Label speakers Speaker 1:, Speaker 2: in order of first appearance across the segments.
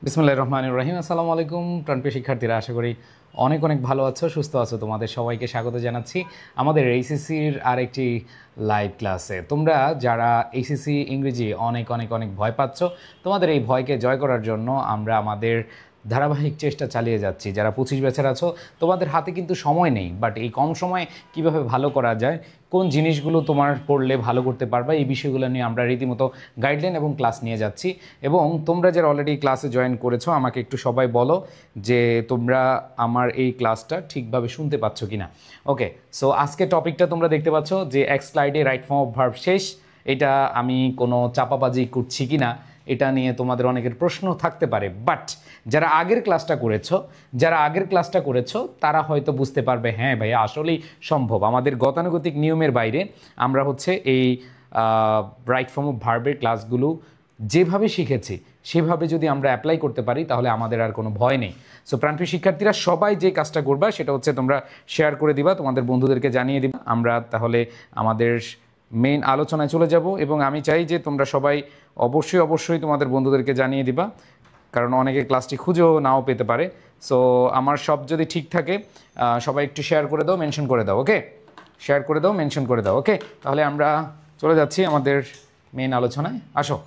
Speaker 1: বিসমিল্লাহির রহমানির রহিম। আসসালামু আলাইকুম প্রাণপ্রিয় শিক্ষার্থীরা, আশা করি অনেক অনেক ভালো আছো, সুস্থ আছো। তোমাদের সবাইকে স্বাগত জানাচ্ছি আমাদের এইচএসসির আরেকটি লাইভ ক্লাসে। তোমরা যারা এইচএসসি ইংরেজি অনেক অনেক অনেক ভয় পাচ্ছ, তোমাদের এই ভয়কে জয় করার জন্য আমরা আমাদের ধারাবাহিক চেষ্টা চালিয়ে যাচ্ছি। যারা 25 ব্যাচের আছো, তোমাদের হাতে কিন্তু সময় নেই, বাট এই কম সময়ে কিভাবে ভালো করা যায়, কোন জিনিসগুলো তোমার পড়লে ভালো করতে পারবা, এই বিষয়গুলো নিয়ে আমরা রীতিমতো গাইডলাইন এবং ক্লাস নিয়ে যাচ্ছি। এবং তোমরা যারা অলরেডি ক্লাসে জয়েন করেছো, আমাকে একটু সবাই বলো যে তোমরা আমার এই ক্লাসটা ঠিকভাবে শুনতে পাচ্ছ কি না। ওকে, সো আজকে টপিকটা তোমরা দেখতে পাচ্ছ যে এক স্লাইডে রাইট ফর্ম অফ ভার্ব শেষ। এটা আমি কোনো চাপাবাজি করছি কি না, এটা নিয়ে তোমাদের অনেকের প্রশ্ন থাকতে পারে। বাট যারা আগের ক্লাসটা করেছো তারা হয়তো বুঝতে পারবে, হ্যাঁ ভাইয়া আসলেই সম্ভব। আমাদের গতানুগতিক নিয়মের বাইরে আমরা হচ্ছে এই রাইট ফর্ম অফ ভার্বের ক্লাসগুলো যেভাবে শিখেছি সেভাবে যদি আমরা অ্যাপ্লাই করতে পারি, তাহলে আমাদের আর কোনো ভয় নেই। সো প্রাণপ্রিয় শিক্ষার্থীরা, সবাই যে কাজটা করবা সেটা হচ্ছে তোমরা শেয়ার করে দিবা, তোমাদের বন্ধুদেরকে জানিয়ে দিবা। আমরা তাহলে আমাদের মেইন আলোচনায় চলে যাব এবং আমি চাই যে তোমরা সবাই অবশ্যই তোমাদের বন্ধুদেরকে জানিয়ে দিবা, কারণ অনেকে ক্লাসটি খুঁজেও নাও পেতে পারে। সো আমার সব যদি ঠিক থাকে, সবাই একটু শেয়ার করে দাও, মেনশন করে দাও। ওকে, শেয়ার করে দাও, মেনশন করে দাও। ওকে, তাহলে আমরা চলে যাচ্ছি আমাদের মেইন আলোচনায়। আসো।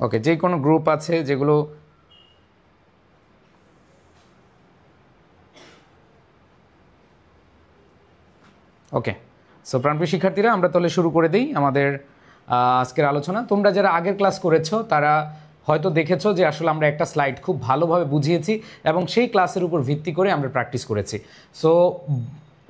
Speaker 1: ওকে, যে কোনো গ্রুপ আছে যেগুলো ওকে, সো প্রাণপ্রিয় শিক্ষার্থীরা, আমরা তাহলে শুরু করে দিই আমাদের আজকের আলোচনা। তোমরা যারা আগের ক্লাস করেছো তারা হয়তো দেখেছো যে আসলে আমরা একটা স্লাইড খুব ভালোভাবে বুঝিয়েছি এবং সেই ক্লাসের উপর ভিত্তি করে আমরা প্র্যাকটিস করেছি। সো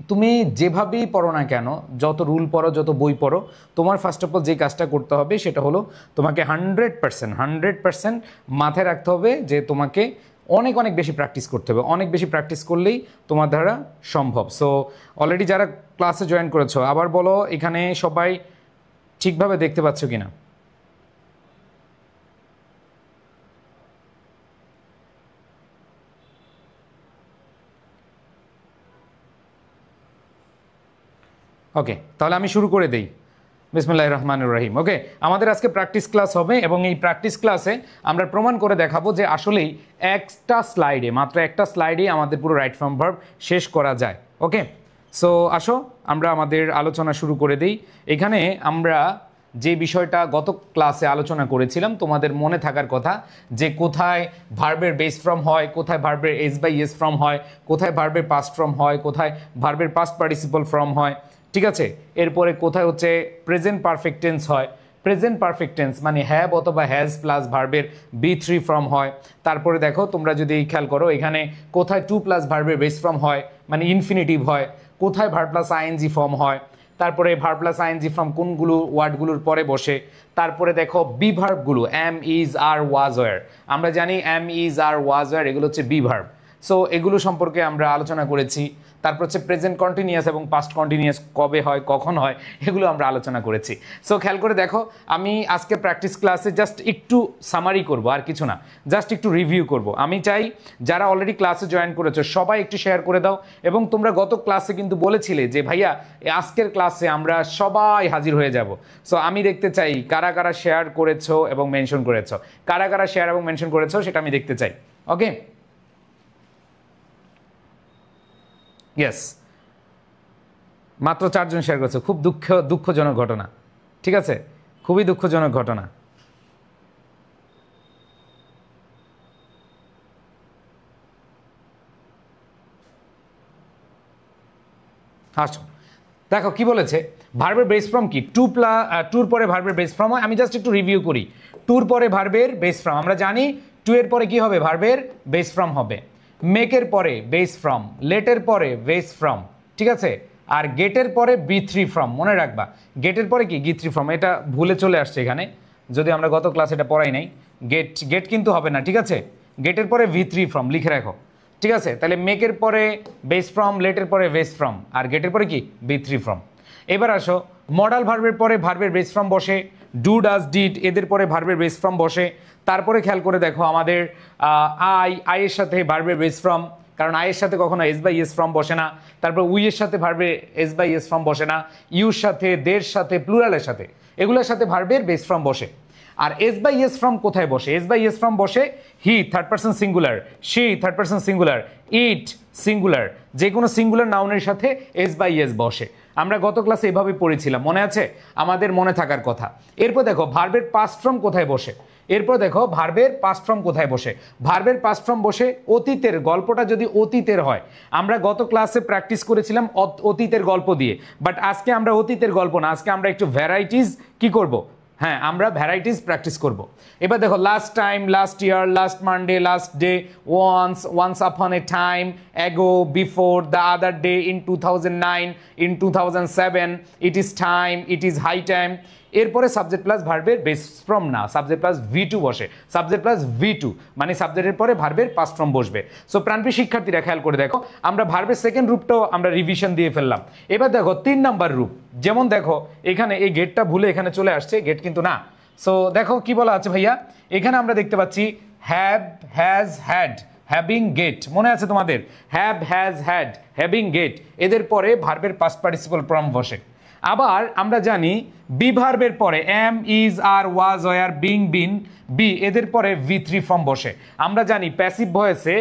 Speaker 1: তুমি যেভাবেই পড়ো না কেন, যত রুল পড়ো, যত বই পড়ো, তোমার ফার্স্ট অফ অল যে কাজটা করতে হবে সেটা হলো তোমাকে 100% মাথায় রাখতে হবে যে তোমাকে অনেক অনেক বেশি প্র্যাকটিস করতে হবে। অনেক বেশি প্র্যাকটিস করলেই তোমার দ্বারা সম্ভব। সো অলরেডি যারা ক্লাসে জয়েন করেছো, আবার বলো এখানে সবাই ঠিকভাবে দেখতে পাচ্ছ কিনা। ওকে, তাহলে আমি শুরু করে দেই। বিসমিল্লাহির রহমানির রহিম। ওকে, আমাদের আজকে প্র্যাকটিস ক্লাস হবে এবং এই প্র্যাকটিস ক্লাসে আমরা প্রমাণ করে দেখাবো যে আসলেই মাত্র একটা স্লাইডে আমাদের পুরো রাইট ফর্ম ভার্ব শেষ করা যায়। ওকে, সো আসো আমরা আমাদের আলোচনা শুরু করে দিই। এখানে আমরা যে বিষয়টা গত ক্লাসে আলোচনা করেছিলাম, তোমাদের মনে থাকার কথা যে কোথায় ভার্বের বেস ফর্ম হয়, কোথায় ভার্বের এস বাই এস ফর্ম হয়, কোথায় ভার্বের পাস্ট ফর্ম হয়, কোথায় ভার্বের পাস্ট পার্টিসিপল ফর্ম হয়, ঠিক আছে। এরপরে কোথায় হচ্ছে প্রেজেন্ট পারফেক্ট টেন্স হয়। প্রেজেন্ট পারফেক্ট টেন্স মানে হ্যাভ অথবা হ্যাজ প্লাস ভার্বের B3 ফর্ম হয়। তারপরে দেখো তোমরা যদি খেয়াল করো, এখানে কোথায় টু প্লাস ভার্বের বেস ফর্ম হয় মানে ইনফিনিটিভ হয়, কোথায় ভার্ব প্লাস আইএনজি ফর্ম হয়, তারপরে ভার্ব প্লাস আইএনজি ফর্ম কোনগুলো ওয়ার্ডগুলোর পরে বসে। তারপরে দেখো বি ভার্বগুলো am is are was were, আমরা জানি am is are was were এগুলো হচ্ছে বি ভার্ব। সো এগুলো সম্পর্কে আমরা আলোচনা করেছি। তারপর হচ্ছে প্রেজেন্ট কন্টিনিউয়াস এবং পাস্ট কন্টিনিউয়াস কবে হয়, কখন হয়, এগুলো আমরা আলোচনা করেছি। সো খেয়াল করে দেখো, আমি আজকে প্র্যাকটিস ক্লাসে জাস্ট একটু সামারি করব, আর কিছু না, জাস্ট একটু রিভিউ করব। আমি চাই যারা অলরেডি ক্লাসে জয়েন করেছো সবাই একটু শেয়ার করে দাও। এবং তোমরা গত ক্লাসে কিন্তু বলেছিলে যে ভাইয়া আজকের ক্লাসে আমরা সবাই হাজির হয়ে যাব। সো আমি দেখতে চাই কারা কারা শেয়ার করেছো এবং মেনশন করেছো, কারা কারা শেয়ার এবং মেনশন করেছো সেটা আমি দেখতে চাই। ওকে, ইয়েস, মাত্র 4 জন শেয়ার করেছে। খুব দুঃখজনক ঘটনা, ঠিক আছে, খুবই দুঃখজনক ঘটনা। আসো দেখো কি বলেছে, ভার্বের বেস ফর্ম কি, টুর পরে ভার্বের বেস ফর্ম হয়। আমি জাস্ট একটু রিভিউ করি। টুর পরে ভার্বের বেস ফর্ম আমরা জানি, টু এর পরে কি হবে, ভার্বের বেস ফর্ম হবে। মেকের পরে বেস ফর্ম, লেটের পরে বেস ফর্ম, ঠিক আছে। আর গেটের পরে B3 ফর্ম, মনে রাখবা গেটের পরে কি B3 ফর্ম, এটা ভুলে চলে আসছে এখানে, যদি আমরা গত ক্লাসে এটা পড়াই নাই। গেট কিন্তু হবে না, ঠিক আছে। গেটের পরে V3 ফর্ম লিখে রাখো, ঠিক আছে। তাহলে মেকের পরে বেস ফর্ম, লেটের পরে বেস ফর্ম, আর গেটের পরে কি B3 ফর্ম। এবার আসো, মডাল ভার্বের পরে ভার্বের বেস ফর্ম বসে, ডু ডাজ ডিড এদের পরে ভার্বের বেস ফর্ম বসে। তারপরে খেয়াল করে দেখো আমাদের আইয়ের সাথে ভার্বের বেস ফর্ম, কারণ আয়ের সাথে কখনো এস বাই এস ফর্ম বসে না। তারপর উইয়ের সাথে ভার্বের এস বাই এস ফর্ম বসে না। ইউর সাথে, দের সাথে, প্লুরালের সাথে, এগুলোর সাথে ভার্বের বেস ফর্ম বসে। আর এস বাই এস ফ্রম কোথায় বসে? এস বাই এস ফ্রম বসে he third person singular, she third person singular, it singular, যে কোনো সিঙ্গুলার নাউনের সাথে এস বাই এস বসে। আমরা গত ক্লাসে এভাবে পড়েছিলাম, মনে আছে? আমাদের মনে থাকার কথা। এরপর দেখো ভার্বের পাস্ট ফর্ম কোথায় বসে। এরপর দেখো ভার্বের পাস্ট ফর্ম কোথায় বসে। ভার্বের পাস্ট ফর্ম বসে অতীতের, গল্পটা যদি অতীতের হয়। আমরা গত ক্লাসে প্র্যাকটিস করেছিলাম অতীতের গল্প দিয়ে, বাট আজকে আমরা অতীতের গল্প না, আজকে আমরা একটু ভ্যারাইটিস কি করব, হ্যাঁ আমরা ভ্যারাইটিস প্র্যাকটিস করব। এবার দেখো last time, last year, last Monday, last day, once upon a time, ago, before, the other day, in 2009, in 2007, it is time, it is high time. এরপরে সাবজেক্ট প্লাস ভার্বের base form না, subject plus V2 বসে। Subject plus V2 মানে সাবজেক্টের পরে ভার্বের past form বসবে। So প্রাণপ্রিয় শিক্ষার্থীরা খেয়াল করে দেখো, আমরা ভার্বের সেকেন্ড রূপটাও আমরা রিভিশন দিয়ে ফেললাম। এবার দেখো 3 নাম্বার রূপ, যেমন দেখো এখানে এই গেটটা ভুলে এখানে চলে আসছে, গেট কিন্তু না। সো দেখো কি বলা আছে ভাইয়া, এখানে আমরা দেখতে পাচ্ছি have, has, had, having get, মনে আছে তোমাদের? Have, has, had, having get, এদের পরে ভার্বের পাস্ট পার্টিসিপল ফর্ম বসে। আবার আমরা জানি বি ভার্বের পরে am, is, are, was, were, being, been, be, এদের পরে V3 ফর্ম বসে। আমরা জানি প্যাসিভ ভয়েসে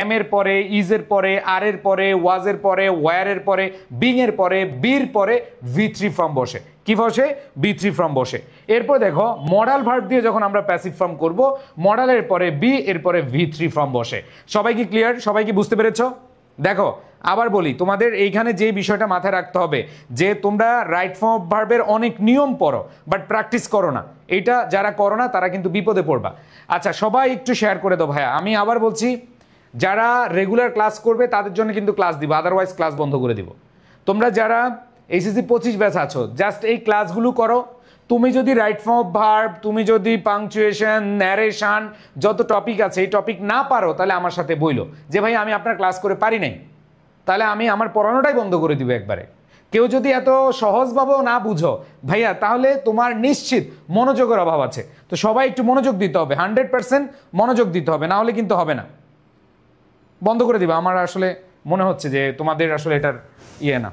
Speaker 1: এম এর পরে, ইজ এর পরে, আর এর পরে, ওয়াজ এর পরে, ওয়ার এর পরে, বিং এর পরে, বির পরে V3 ফর্ম বসে। কি বসে? V3 ফর্ম বসে। এরপর দেখো মডাল ভার্ব দিয়ে যখন আমরা প্যাসিভ ফর্ম করব, মডালের পরে বি, এর পরে V3 ফর্ম বসে। সবাই কি ক্লিয়ার? সবাই কি বুঝতে পেরেছো? দেখো আবার বলি, তোমাদের এইখানে যে বিষয়টা মাথায় রাখতে হবে যে তোমরা রাইট ফর্ম অফ ভার্বের অনেক নিয়ম পড়ো, বাট প্র্যাকটিস করো না। এইটা যারা করো না তারা কিন্তু বিপদে পড়বা। আচ্ছা সবাই একটু শেয়ার করে দাও ভাইয়া। আমি আবার বলছি, যারা রেগুলার ক্লাস করবে তাদের জন্য কিন্তু ক্লাস দিব, আদারওয়াইজ ক্লাস বন্ধ করে দিব। তোমরা যারা এইচএসসি 25 ব্যাচ আছো, জাস্ট এই ক্লাসগুলো করো। তুমি যদি রাইট ফর্ম অফ ভার্ব, তুমি যদি পাংচুয়েশন, ন্যারেশন, যত টপিক আছে এই টপিক না পারো, তাহলে আমার সাথে বইলো যে ভাই আমি আপনার ক্লাস করে পারি নাই, তাহলে আমি আমার পড়ানোটাই বন্ধ করে দিব একবারে। কেউ যদি এত সহজভাবেও না বুঝো ভাইয়া, তাহলে তোমার নিশ্চিত মনোযোগের অভাব আছে। তো সবাই একটু মনোযোগ দিতে হবে, 100% মনোযোগ দিতে হবে, না হলে কিন্তু হবে না। বন্ধ করে দিবা, আমার আসলে মনে হচ্ছে যে তোমাদের আসলে এটার না,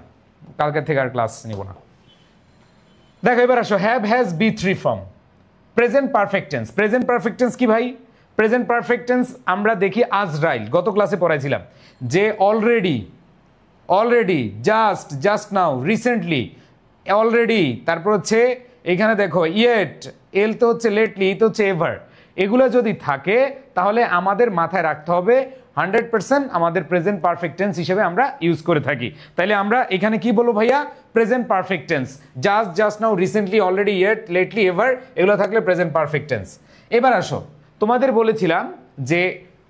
Speaker 1: কালকের থেকে আর ক্লাস নিব না। দেখো এবার আসো, have, has, B3 form. Present perfect tense, present perfect tense কি ভাই? প্রেজেন্ট পারফেক্ট টেন্স আমরা দেখি আজরাইল, গত ক্লাসে পড়াইছিলাম যে already, already, just, just now, recently, already, তারপর হচ্ছে এখানে দেখো ইয়েট, এল তো হচ্ছে লেটলি, ই তো হচ্ছে এভার। এগুলো যদি থাকে তাহলে আমাদের মাথায় রাখতে হবে 100% আমাদের প্রেজেন্ট পারফেক্ট টেন্স হিসেবে আমরা ইউজ করে থাকি। তাইলে আমরা এখানে কি বলবো ভাইয়া? Present perfect tense, just, just now, recently, already, yet, lately, ever, এগুলো থাকলে প্রেজেন্ট পারফেক্ট টেন্স। এবার আসো, তোমাদের বলেছিলাম যে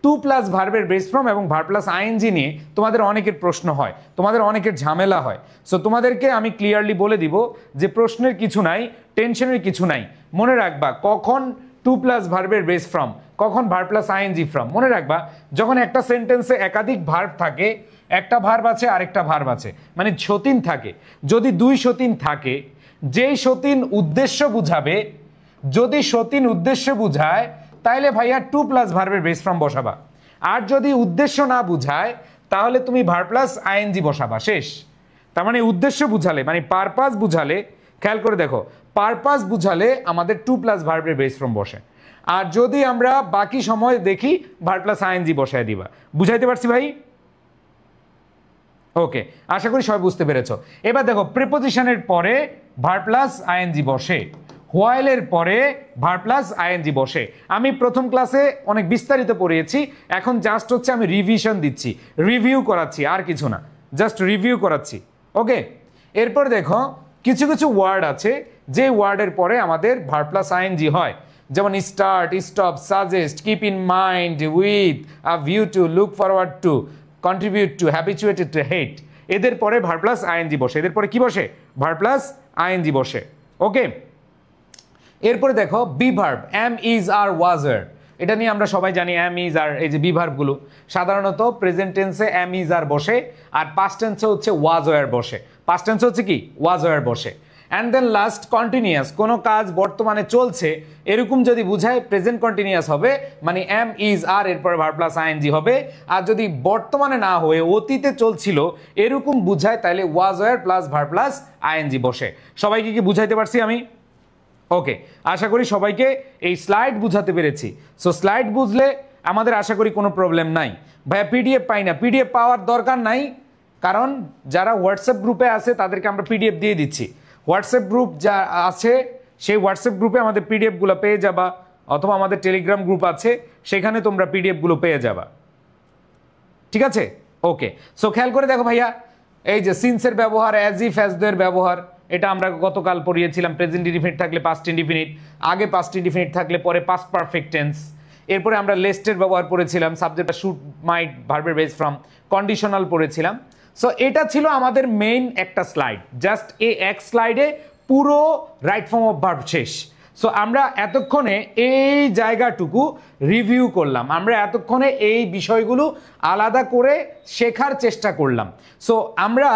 Speaker 1: টু প্লাস ভার্বের বেস ফর্ম এবং ভার্ব প্লাস আইএনজি নিয়ে তোমাদের অনেকের প্রশ্ন হয়, তোমাদের অনেকের ঝামেলা হয়। সো তোমাদেরকে আমি ক্লিয়ারলি বলে দিব যে প্রশ্নের কিছু নাই, টেনশনের কিছু নাই। মনে রাখবা কখন টু প্লাস ভার্বের বেস ফর্ম, কখন ভার্ব প্লাস আইএনজি ফর্ম। মনে রাখবা যখন একটা সেন্টেন্সে একাধিক ভার্ব থাকে, একটা ভার্ব আছে আরেকটা ভার্ব আছে, মানে সতিন থাকে। যদি দুই সতিন থাকে, যেই সতিন উদ্দেশ্য বুঝাবে, যদি সতিন উদ্দেশ্য বুঝায় তাইলে ভাইয়া টু প্লাস ভার্বের বেস ফর্ম বসাবা। আর যদি উদ্দেশ্য না বুঝায় তাহলে তুমি ভার্ব প্লাস আইএনজি বসাবা, শেষ। তার মানে উদ্দেশ্য বুঝালে, মানে পারপাস বুঝালে, খেয়াল করে দেখো, পারপাস বুঝালে আমাদের টু প্লাস ভার্বের বেস ফর্ম বসে। আর যদি আমরা বাকি সময় দেখি ভার্ব প্লাস আইএনজি বসায় দিবা। বুঝাইতে পারছি ভাই? ওকে, আশা করি সবাই বুঝতে পেরেছো। এবার দেখো প্রিপোজিশনের পরে ভার্ব প্লাস আইএনজি বসে, হোয়াইলের পরে ভার্ব প্লাস আইএনজি বসে। আমি প্রথম ক্লাসে অনেক বিস্তারিত পড়িয়েছি, এখন জাস্ট হচ্ছে আমি রিভিশন দিচ্ছি, রিভিউ করাচ্ছি, আর কিছু না, জাস্ট রিভিউ করাচ্ছি। ওকে, এরপর দেখো কিছু কিছু ওয়ার্ড আছে যে ওয়ার্ডের পরে আমাদের ভার্ব প্লাস আইএনজি হয়, যেমন start, stop, suggest, keep in mind, with, a view to, look forward to, contribute to, habituated to, hate, এদের পরে ভার্ব প্লাস আইএনজি বসে। এদের পরে কি বসে? ভার্ব প্লাস আইএনজি বসে। ওকে, এরপরে দেখো be verb, am, is, are, was, were. এটা নিয়ে আমরা সবাই জানি এম, ইজ, আর, এই যে বি ভার্বগুলো সাধারণত প্রেজেন্ট টেন্সে এম, ইজ, আর বসে, আর পাস্ট টেন্সে হচ্ছে ওয়াজ, ওয়ার বসে। পাস্ট টেন্সে হচ্ছে কি? ওয়াজ, ওয়ার বসে। অ্যান্ড দেন লাস্ট কন্টিনিউয়াস, কোনো কাজ বর্তমানে চলছে এরকম যদি বুঝায় প্রেজেন্ট কন্টিনিউয়াস হবে, মানে এম, ইজ, আর, এরপরে ভার্ব প্লাস আইএনজি হবে। আর যদি বর্তমানে না হয়ে অতীতে চলছিল এরকম বুঝায় তাহলে was, were plus verb plus ING বসে। সবাইকে কি বুঝাইতে পারছি আমি? ওকে, আশা করি সবাইকে এই স্লাইড বুঝাতে পেরেছি। সো স্লাইড বুঝলে আমাদের আশা করি কোনো প্রবলেম নাই। ভাইয়া পিডিএফ পাই না, পিডিএফ পাওয়ার দরকার নাই, কারণ যারা হোয়াটসঅ্যাপ গ্রুপে আছে তাদেরকে আমরা পিডিএফ দিয়ে দিচ্ছি। হোয়াটসঅ্যাপ গ্রুপ যা আছে সেই হোয়াটসঅ্যাপ গ্রুপে আমাদের পিডিএফগুলো পেয়ে যাবা, অথবা আমাদের টেলিগ্রাম গ্রুপ আছে সেখানে তোমরা পিডিএফগুলো পেয়ে যাবা, ঠিক আছে? ওকে, সো খেয়াল করে দেখো ভাইয়া, এই যে সিন্সের ব্যবহার, অ্যাজ ইফ অ্যাজ দো এর ব্যবহার, এটা আমরা গতকাল পড়িয়েছিলাম। প্রেজেন্ট ইনডিফিনিট থাকলে পাস্ট ইনডিফিনিট, আগে পাস্ট ইনডিফিনিট থাকলে পরে পাস্ট পারফেক্ট টেন্স। এরপরে আমরা লেস্টের ব্যবহার পড়েছিলাম, সাবজেক্ট বা শুড মাইট ভার্বের বেস ফ্রম, কন্ডিশনাল পড়েছিলাম। সো এটা ছিল আমাদের মেইন একটা স্লাইড, জাস্ট এই এক স্লাইডে পুরো রাইট ফর্ম অফ ভার্ব শেষ। সো আমরা এতক্ষণে এই জায়গাটুকু রিভিউ করলাম, আমরা এতক্ষণে এই বিষয়গুলো আলাদা করে শেখার চেষ্টা করলাম। সো আমরা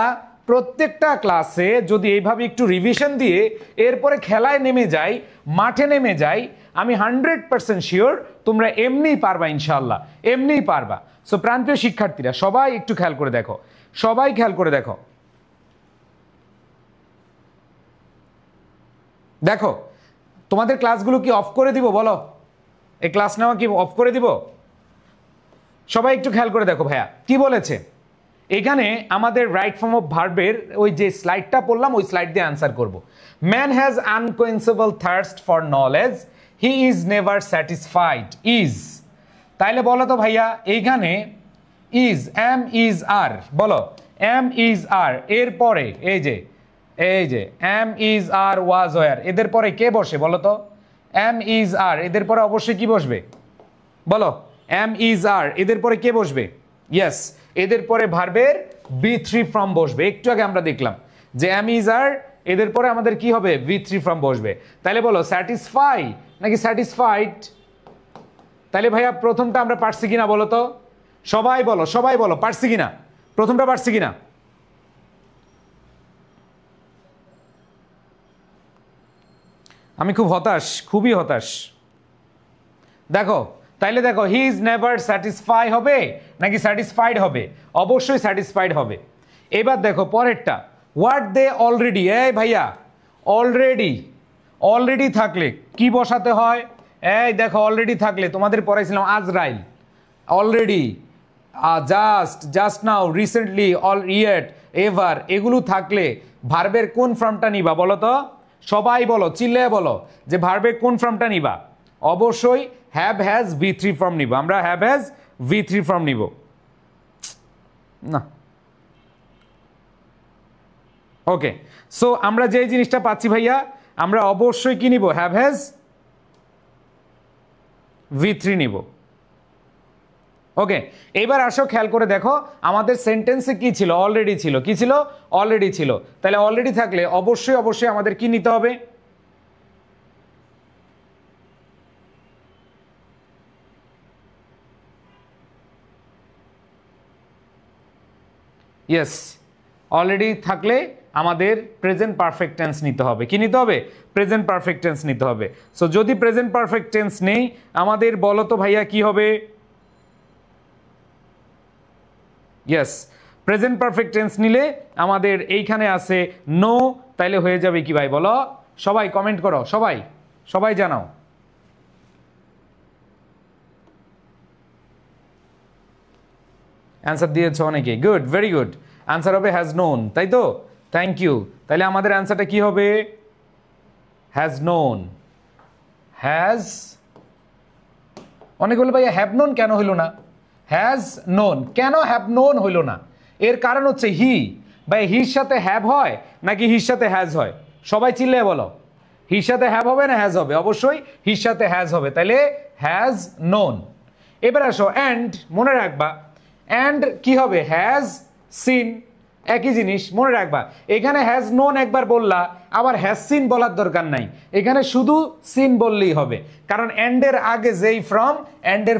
Speaker 1: প্রত্যেকটা ক্লাসে যদি এইভাবে একটু রিভিশন দিয়ে এরপরে খেলায় নেমে যাই, মাঠে নেমে যাই, আমি 100% শিওর তোমরা এমনিই পারবা, ইনশাল্লাহ এমনিই পারবা। সো প্রান্তীয় শিক্ষার্থীরা সবাই একটু খেয়াল করে দেখো, সবাই খেয়াল করে দেখো, দেখো তোমাদের ক্লাসগুলো কি অফ করে দিব? বলো, এই ক্লাস নেওয়া কি অফ করে দিব? সবাই একটু খেয়াল করে দেখো ভাইয়া কি বলেছে এখানে। আমাদের রাইট ফর্ম অফ ভার্বের ওই যে স্লাইডটা পড়লাম, ওই স্লাইড দিয়ে আনসার করব। Man has unquenchable thirst for knowledge, he is never satisfied. Is, তাইলে বলো তো ভাইয়া এইখানে ইজ, এম ইজ আর, বলো এম ইজ আর এর পরে এই যে am is are was were, এদের পরে কে বসে বলো তো? এম ইজ আর এদের পরে অবশ্যই কি বসবে বলো? এম ইজ আর এদের পরে কে বসবে? ইয়েস, এদের পরে ভার্বের V3 ফর্ম বসবে। একটু আগে আমরা দেখলাম যে এম ইজ আর এদের পরে আমাদের কি হবে? V3 ফর্ম বসবে। তাহলে বলো স্যাটিসফাই নাকি স্যাটিসফাইড? তাহলে ভাইয়া প্রথমটা আমরা পারছি কিনা বলো তো? সবাই বলো, সবাই বলো পারছি কিনা, প্রথমটা পারছি কিনা? আমি খুব হতাশ, খুবই হতাশ। দেখো তাইলে দেখো, হি ইজ নেভার স্যাটিসফাই হবে নাকি স্যাটিসফাইড হবে? অবশ্যই স্যাটিসফাইড হবে। এবার দেখো পরেরটা, হোয়াট দে অলরেডি। এই ভাইয়া অলরেডি, অলরেডি থাকলে কি বসাতে হয়? এই দেখো অলরেডি থাকলে তোমাদের পড়াইছিলাম আজরাইল, already, just, just now, recently, all, yet, ever, এগুলো থাকলে ভার্বের কোন ফর্মটা নিবা বলো তো? সবাই বলো, চিল্লে বলো যে ভার্বের কোন ফর্মটা নিবা? অবশ্যই হ্যাভ হ্যাজ V3 ফর্ম নিব। আমরা হ্যাভ হ্যাজ V3 ফর্ম নিব না। ওকে, সো আমরা যে জিনিসটা পাচ্ছি ভাইয়া, আমরা অবশ্যই কি নিব? হ্যাভ হ্যাজ V3 নিব। ওকে, এবার আসো খেয়াল করে দেখো আমাদের সেন্টেন্সে কি ছিল? অলরেডি ছিল। কি ছিল? অলরেডি ছিল। তাহলে অলরেডি থাকলে অবশ্যই অবশ্যই আমাদের কি নিতে হবে? ইয়েস, অলরেডি থাকলে আমাদের প্রেজেন্ট পারফেক্ট টেন্স নিতে হবে। কি নিতে হবে? প্রেজেন্ট পারফেক্ট টেন্স নিতে হবে। সো যদি প্রেজেন্ট পারফেক্ট টেন্স নেই আমাদের বলো তো ভাইয়া কি হবে? ইয়েস, প্রেজেন্ট পারফেক্ট টেন্স নিলে আমাদের এইখানে আছে নো, তাইলে হয়ে যাবে কি ভাই বলো? সবাই কমেন্ট করো, সবাই সবাই জানাও। অ্যান্সার দিয়েছো অনেকে, গুড, ভেরি গুড। অ্যান্সার হবে হ্যাজ নোন, তাই তো? Thank you. তাহলে আমাদের অ্যান্সারটা কি হবে? Has known. হ্যাজ, অনেকে বলে ভাইয়া হ্যাভ নোন কেন হইল না? হ্যাজ নোন, কেন হ্যাভ নোন হইল না? এর কারণ হচ্ছে হি, ভাই হির সাথে হ্যাভ হয় নাকি হির সাথে হ্যাজ হয়? সবাই চিল্লে বলো, হির সাথে হ্যাভ হবে না হ্যাজ হবে? অবশ্যই হির সাথে হ্যাজ হবে, তাহলে হ্যাজ নোন। এবার আসো অ্যান্ড, মনে রাখবা অ্যান্ড কি হবে? হ্যাজ সিন, একই জিনিস মনে রাখবা। এখানে হ্যাজ নোন একবার বললা, আবার হ্যাজ সিন বলার দরকার নাই, এখানে শুধু সিন বললেই হবে, কারণ অ্যান্ডের আগে যেই ফ্রম, অ্যান্ডের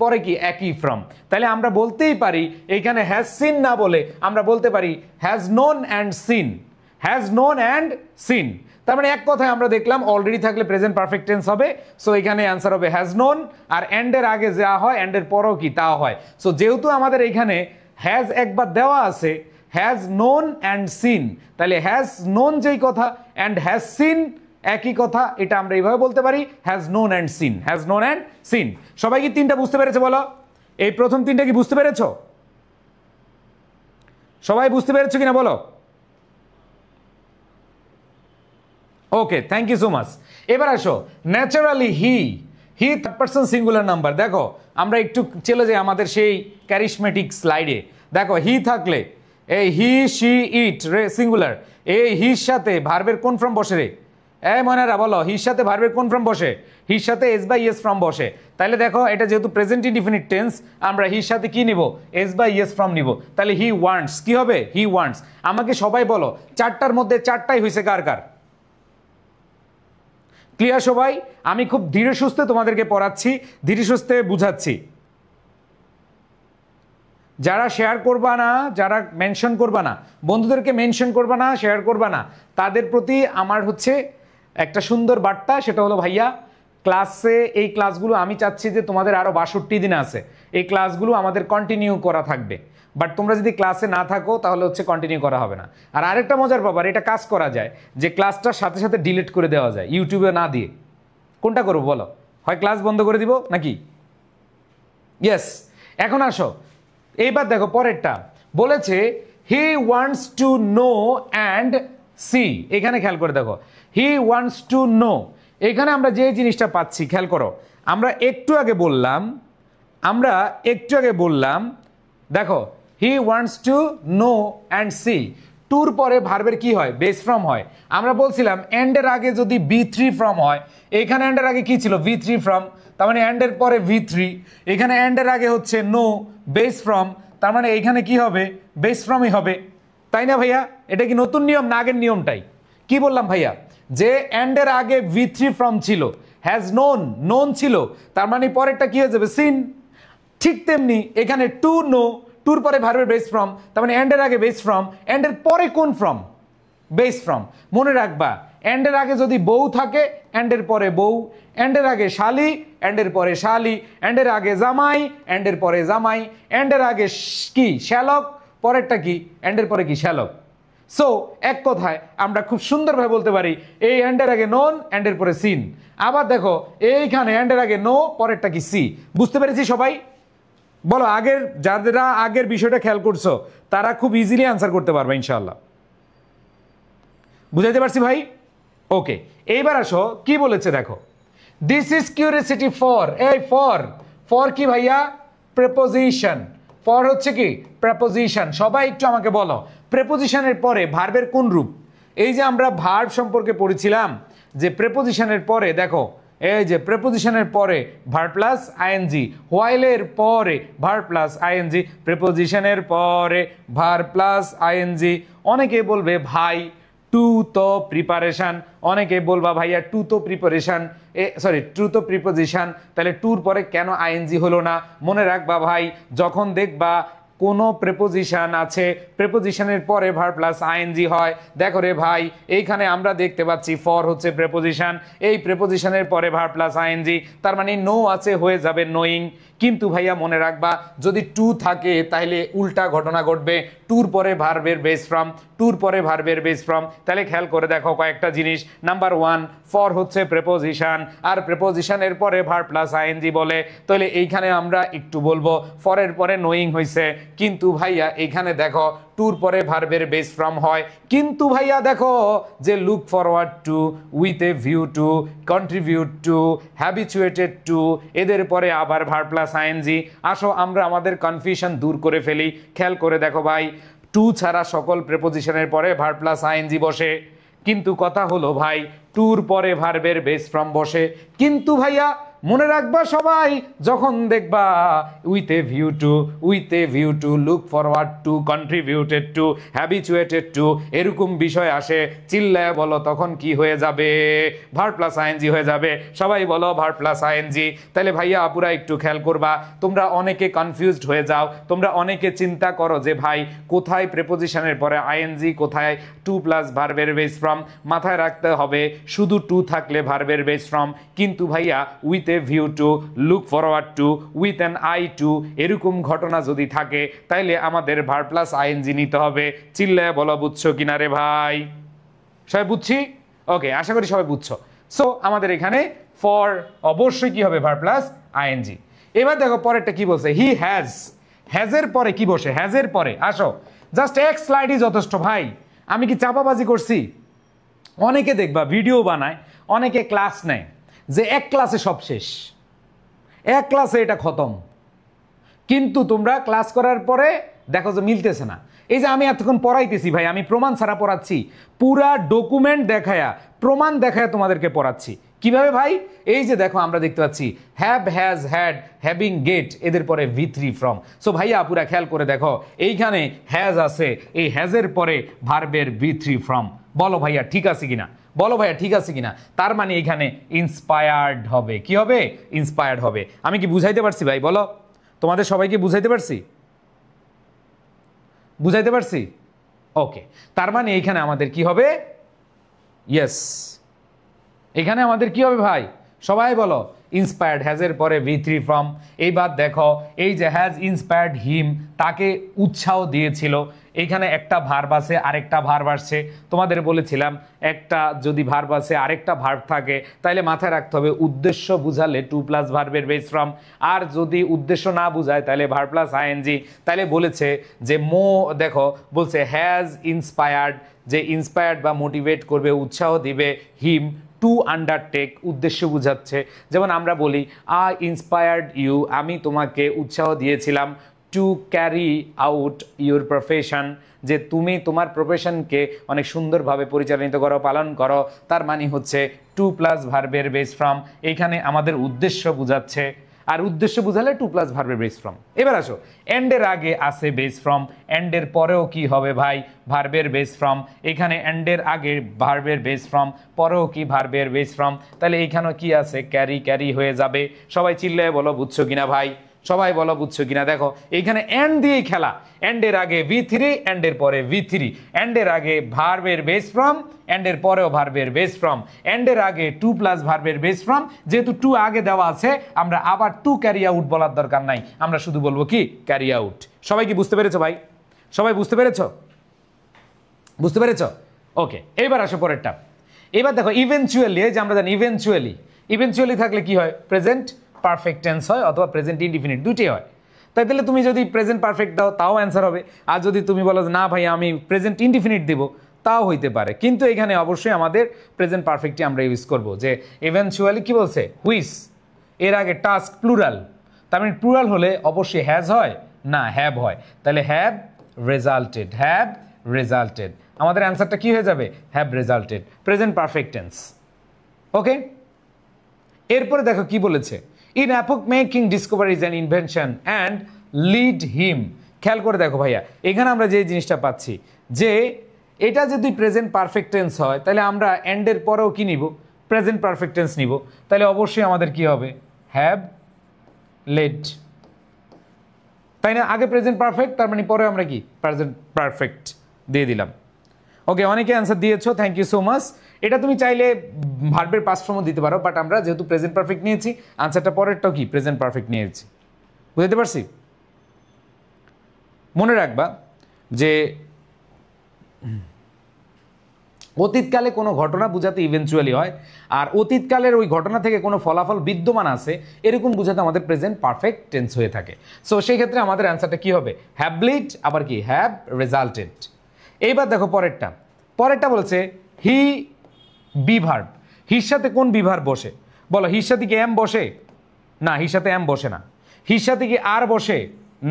Speaker 1: পরে কি একই ফ্রম। তাহলে আমরা বলতেই পারি এখানে হ্যাজ সিন না বলে আমরা বলতে পারি has known and seen, has known and seen. তার মানে এক কথায় আমরা দেখলাম অলরেডি থাকলে প্রেজেন্ট পারফেক্ট টেন্স হবে। সো এখানে অ্যান্সার হবে হ্যাজ নোন, আর অ্যান্ডের আগে যা হয় অ্যান্ডের পরেও কি তা হয়। সো যেহেতু আমাদের এখানে হ্যাজ একবার দেওয়া আছে, হ্যাজ নোন অ্যান্ড সিন, তাহলে হ্যাজ নোন যেই কথা অ্যান্ড হ্যাজ সিন একই কথা, এটা আমরা এইভাবে বলতে পারি, has known and seen, has known and seen. সবাই কি তিনটা বুঝতে পেরেছে বলো? এই প্রথম তিনটা কি বুঝতে পেরেছো? সবাই বুঝতে পেরেছো কিনা বলো? ওকে, থ্যাংক ইউ সো মাচ। এবার আসো, naturally he third person singular number. দেখো আমরা একটু চলে যাই আমাদের সেই ক্যারিশমেটিক স্লাইডে। দেখো হি থাকলে এই হি শি ইট রে সিঙ্গুলার, এই হির সাথে ভার্বের কোন ফর্ম বসে রে? এই মনেরা বলো, হির সাথে ভার্বের কোন ফর্ম বসে? হির সাথে এস বাই এস ফর্ম বসে। তাহলে দেখো এটা যেহেতু প্রেজেন্ট ইনডিফিনিট টেন্স, আমরা হির সাথে কি নিব? এস বাই এস ফর্ম নিব। তাহলে হি ওয়ান্টস কি হবে? He wants. আমাকে সবাই বলো, চারটার মধ্যে চারটাই হয়েছে কার কার? ক্লিয়ার সবাই? আমি খুব ধীরে সুস্থে তোমাদেরকে পড়াচ্ছি, ধীরে সুস্থে বুঝাচ্ছি। যারা শেয়ার করবা না, যারা মেনশন করবা না, বন্ধুদেরকে মেনশন করবা না, শেয়ার করবা না, তাদের প্রতি আমার হচ্ছে একটা সুন্দর বার্তা, সেটা হলো ভাইয়া ক্লাসে এই ক্লাসগুলো আমি চাচ্ছি যে তোমাদের আরও 62 দিন আছে, এই ক্লাসগুলো আমাদের কন্টিনিউ করা থাকবে। বাট তোমরা যদি ক্লাসে না থাকো তাহলে হচ্ছে কন্টিনিউ করা হবে না। আর আরেকটা মজার ব্যাপার, এটা কাজ করা যায় যে ক্লাসটার সাথে সাথে ডিলিট করে দেওয়া যায় ইউটিউবে না দিয়ে। কোনটা করবো বলো? হয় ক্লাস বন্ধ করে দিব নাকি? ইয়েস। এখন আসো, এইবার দেখো পরেরটা বলেছে he wants to know and see. এখানে খেয়াল করে দেখো, হি ওয়ান্টস টু নো, এখানে আমরা যে জিনিসটা পাচ্ছি খেয়াল করো। আমরা একটু আগে বললাম দেখো he wants to know and see, টুর পরে ভার্বের কি হয়? বেস ফর্ম হয়। আমরা বলছিলাম এন্ডের আগে যদি V3 ফর্ম হয়, এখানে এন্ডের আগে কি ছিল? V3 ফর্ম, তার মানে এন্ডের পরে V3, এখানে এন্ডের আগে হচ্ছে নো বেস ফর্ম, তার মানে এইখানে কি হবে? বেস ফর্মই হবে, তাই না ভাইয়া? এটা কি নতুন নিয়ম না আগের নিয়মটাই? কি বললাম ভাইয়া? যে এন্ডের আগে V3 ফর্ম ছিল, হ্যাজ নোন ছিল, তার মানে পরেরটা কি হয়ে যাবে? সিন। ঠিক তেমনি এখানে টু নো, টুর পরে ভার্বের বেস ফর্ম, তার মানে এন্ডের আগে বেস ফর্ম, এন্ডের পরে কোন ফর্ম? Base form. মনে রাখবা, এন্ডের আগে যদি বউ থাকে, এন্ডের পরে বউ, এন্ডের আগে শালি, এন্ডের পরে শালি, এন্ডের আগে জামাই, এন্ডের পরে জামাই, এন্ডের আগে কি? শ্যালক, পরেরটা কি? এন্ডের পরে কি? শ্যালক। সো এক কথায় আমরা খুব সুন্দরভাবে বলতে পারি এই এন্ডের আগে নন, এন্ডের পরে সিন। আবার দেখো এইখানে এন্ডের আগে নো, পরেরটা কি? সি। বুঝতে পেরেছি সবাই? বলো, যারা আগের বিষয়টা খেয়াল করছো তারা খুব ইজিলি আনসার করতে পারবে ইনশাআল্লাহ। বুঝাইতে পারছি ভাই? ওকে, এইবার আসো কি বলেছে দেখো, দিস ইজ কিউরিওসিটি ফর। এই ফর কি ভাইয়া? প্রেপোজিশন। ফর হচ্ছে কি? প্রেপোজিশন। সবাই একটু আমাকে বলো, প্রেপোজিশনের পরে ভার্বের কোন রূপ? এই যে আমরা ভার্ব সম্পর্কে পড়েছিলাম যে প্রেপোজিশনের পরে দেখো, এই যে প্রেপোজিশনের পরে ভার্ব প্লাস আইএনজি, হোয়াইলের পরে ভার্ব প্লাস আইএনজি, প্রেপোজিশনের পরে ভার্ব প্লাস আইএনজি। অনেকে বলবে ভাই টু তো প্রিপারেশন, অনেকে বলবা ভাইয়া টু তো প্রিপারেশন, টু তো প্রিপোজিশন, তাহলে টুর পরে কেন আইএনজি হলো না? মনে রাখবা ভাই, যখন দেখবা কোনো প্রেপোজিশন আছে, প্রেপোজিশনের পরে ভার্ব প্লাস আইএনজি হয়। দেখো রে ভাই, এইখানে আমরা দেখতে পাচ্ছি ফর হচ্ছে প্রেপোজিশন, এই প্রেপোজিশনের পরে ভার্ব প্লাস আইএনজি, তার মানে নো আছে, হয়ে যাবে নোয়িং। কিন্তু ভাইয়া মনে রাখবা, যদি টু থাকে তাহলে উল্টা ঘটনা ঘটবে, টুর পরে ভার্বের বেস ফর্ম, টুর পরে ভার্বের বেস ফর্ম। তাহলে খেয়াল করে দেখো কয়েকটা জিনিস। নাম্বার 1, ফর হচ্ছে প্রেপোজিশন, আর প্রেপোজিশনের পরে ভার্ব প্লাস আইএনজি বলে, তাহলে এইখানে আমরা একটু বলবো ফরের পরে নোয়িং হয়েছে। কিন্তু ভাইয়া এইখানে দেখো টুর পরে ভার্বের বেস ফর্ম হয়, কিন্তু ভাইয়া দেখো যে look forward to, with a view to, contribute to, habituated to, এদের পরে আবার ভার্ব প্লাস আইএনজি। আসো আমরা আমাদের কনফিউশন দূর করে ফেলি। খেয়াল করে দেখো ভাই, টু ছাড়া সকল প্রেপোজিশনের পরে ভার্ব প্লাস আইএনজি বসে, কিন্তু কথা হলো ভাই টুর পরে ভার্বের বেস ফর্ম বসে। কিন্তু ভাইয়া মনে রাখবা সবাই, যখন দেখবা with a view to, look forward to, contributed to, habituated to, এরকম বিষয় আসে, চিল্লায় বলো তখন কি হয়ে যাবে? ভার্ব প্লাস আইএনজি হয়ে যাবে। সবাই বলো ভার্ব প্লাস আইএনজি। তাহলে ভাইয়া আপুরা একটু খেয়াল করবা, তোমরা অনেকে কনফিউজড হয়ে যাও, তোমরা অনেকে চিন্তা করো যে ভাই কোথায় প্রেপোজিশনের পরে আইএনজি, কোথায় টু প্লাস ভার্বের বেস ফর্ম। মাথায় রাখতে হবে শুধু টু থাকলে ভার্বের বেস ফর্ম, কিন্তু ভাইয়া with a view to, look forward to, with an eye to, এরকম ঘটনা যদি থাকে তাইলে আমাদের ভার্ব প্লাস আইএনজি নিতে হবে। চিল্লায় বলো বুঝছো কিনা রে ভাই? সবাই বুঝছি? ওকে, আশা করি সবাই বুঝছো। সো আমাদের এখানে ফর অবশ্যই কি হবে ভার্ব প্লাস আইএনজি। এবার দেখো পরেরটা কি বলছে, হি হ্যাজ, হ্যাজের পরে কি বসে, হ্যাজের পরে আসো জাস্ট এক স্লাইডই যথেষ্ট ভাই, আমি কি চাপাবাজি করছি? অনেকে দেখবা ভিডিও বানায়, অনেকে ক্লাস নেয় যে এক ক্লাসে সব শেষ, এক ক্লাসে এটা খতম, কিন্তু তোমরা ক্লাস করার পরে দেখো যে মিলতেছে না। এই যে আমি এতক্ষণ পড়াইতেছি ভাই, আমি প্রমাণ ছাড়া পড়াচ্ছি, পুরা ডকুমেন্ট দেখায়া প্রমাণ দেখায়া তোমাদেরকে পড়াচ্ছি। কিভাবে ভাই? এই যে দেখো আমরা দেখতে পাচ্ছি have, has, had, having, get, এদের পরে V3 ফ্রম। সো ভাইয়া পুরা খেয়াল করে দেখো, এইখানে হ্যাজ আছে, এই হ্যাজের পরে ভার্বের V3 ফ্রম। বলো ভাইয়া ঠিক আছে কিনা, বলো ভাইয়া ঠিক আছে কিনা? তার মানে এখানে ইন্সপায়ার্ড হবে। কি হবে? ইন্সপায়ার্ড হবে। আমি কি বুঝাইতে পারছি ভাই? বলো, তোমাদের সবাইকে বুঝাইতে পারছি? বুঝাইতে পারছি? ওকে, তার মানে এইখানে আমাদের কি হবে? ইয়েস, এখানে আমাদের কি হবে ভাই? সবাই বলো, ইন্সপায়ার্ড, হ্যাজের পরে V3 ফ্রম। এইবার দেখো এই যে হ্যাজ ইন্সপায়ার্ড হিম, তাকে উৎসাহ দিয়েছিল, এখানে একটা ভার্ব আছে আরেকটা ভার্ব আসছে। তোমাদের বলেছিলাম একটা যদি ভার্ব আছে আরেকটা ভার্ব থাকে তাহলে মাথায় রাখতে হবে উদ্দেশ্য বুঝালে টু প্লাস ভার্বের বেস ফ্রম, আর যদি উদ্দেশ্য না বুঝায় তাহলে ভার্ব প্লাস আইএনজি। তাহলে বলেছে যে দেখো বলছে হ্যাজ ইন্সপায়ার্ড, যে ইন্সপায়ার্ড বা মোটিভেট করবে, উৎসাহ দিবে, হিম টু আন্ডারটেক, উদ্দেশ্য বুঝাচ্ছে। যেমন আমরা বলি আই ইন্সপায়ার্ড ইউ, আমি তোমাকে উৎসাহ দিয়েছিলাম, to carry out your profession, যে তুমি তোমার প্রফেশনকে অনেক সুন্দরভাবে পরিচালিত করো, পালন করো। তার মানে হচ্ছে টু প্লাস ভার্বের বেস ফ্রম, এখানে আমাদের উদ্দেশ্য বুঝাচ্ছে, আর উদ্দেশ্য বুঝালে টু প্লাস ভার্বের বেস ফ্রম। এবার আসো এন্ডের আগে আসে বেস ফ্রম, এন্ডের পরেও কি হবে ভাই? ভার্বের বেস ফ্রম। এখানে এন্ডের আগে ভার্বের বেস ফ্রম, পরেও কি? ভার্বের বেস ফ্রম। তাহলে এইখানেও কি আছে? ক্যারি, ক্যারি হয়ে যাবে। সবাই চিল্লায় বলো বুঝছো কিনা ভাই? সবাই বলো বুঝছো কিনা? দেখো এইখানে এন্ড দিয়েই খেলা, এন্ডের আগে V3, এন্ডের পরে V3, এন্ডের আগে ভার্বের বেস ফ্রম, এন্ডের পরেও ভার্বের বেস ফ্রম, এন্ডের আগে টু প্লাস ভার্বের বেস ফ্রম। যেহেতু টু আগে দেওয়া আছে আমরা আবার টু ক্যারি আউট বলার দরকার নাই, আমরা শুধু বলবো কি? Carry out. সবাই কি বুঝতে পেরেছো ভাই? সবাই বুঝতে পেরেছো? বুঝতে পেরেছো? ওকে, এইবার আসো পরেরটা। এবার দেখো ইভেনচুয়ালি, যে আমরা জানি ইভেনচুয়ালি, ইভেনচুয়ালি থাকলে কি হয়? প্রেজেন্ট পারফেক্ট টেন্স হয় অথবা প্রেজেন্ট ইনডিফিনিট, দুটোই হয়। তাই তাহলে তুমি যদি প্রেজেন্ট পারফেক্ট দাও তাও অ্যান্সার হবে, আর যদি তুমি বলো না ভাই আমি প্রেজেন্ট ইনডিফিনিট দেবো তাও হইতে পারে। কিন্তু এখানে অবশ্যই আমাদের প্রেজেন্ট পারফেক্টই আমরা ইউজ করব। যে ইভেনচুয়ালি কি বলছে? হুইচ, এর আগে টাস্ক প্লুরাল, তার মানে প্লুরাল হলে অবশ্যই হ্যাজ হয় না, হ্যাভ হয়। তাহলে হ্যাভ রেজাল্টেড, হ্যাভ রেজাল্টেড, আমাদের অ্যান্সারটা কি হয়ে যাবে? Have resulted, present perfect tense. Okay, এরপরে দেখো কি বলেছে, in epoch making discoveries and invention and lead him. খেয়াল করে দেখো ভাইয়া, এখানে আমরা যে জিনিসটা পাচ্ছি যে এটা যদি প্রেজেন্ট পারফেক্ট টেন্স হয় তাহলে আমরা এন্ডের পরেও কি নিব? প্রেজেন্ট পারফেক্ট টেন্স নিব। তাহলে অবশ্যই আমাদের কি হবে? হ্যাভ লেড, তাই না? আগে প্রেজেন্ট পারফেক্ট, তার মানে পরে আমরা কি? প্রেজেন্ট পারফেক্ট দিয়ে দিলাম। ওকে, অনেকে অ্যান্সার দিয়েছো, থ্যাংক ইউ সো মাচ। এটা তুমি চাইলে ভার্বের পাস্ট ফর্মও দিতে পারো, বাট আমরা যেহেতু প্রেজেন্ট পারফেক্ট নিয়েছি আনসারটা পরেরটাও কি? প্রেজেন্ট পারফেক্ট নিয়েছি। বুঝতে পারছি? মনে রাখবা যে অতীতকালে কোনো ঘটনা বোঝাতে ইভেনচুয়ালি হয়, আর অতীতকালের ওই ঘটনা থেকে কোনো ফলাফল বিদ্যমান আছে এরকম বোঝাতে আমাদের প্রেজেন্ট পারফেক্ট টেন্স হয়ে থাকে। সো সেই ক্ষেত্রে আমাদের অ্যান্সারটা কি হবে? হ্যাভ লিড, আবার কি? Have resulted. এইবার দেখো পরেরটা, পরেরটা বলছে হি বি ভার্ব, হির সাথে কোন বি ভার্ব বসে? বলো, হির সাথে কি এম বসে? না, হির সাথে এম বসে না। হির সাথে কি আর বসে?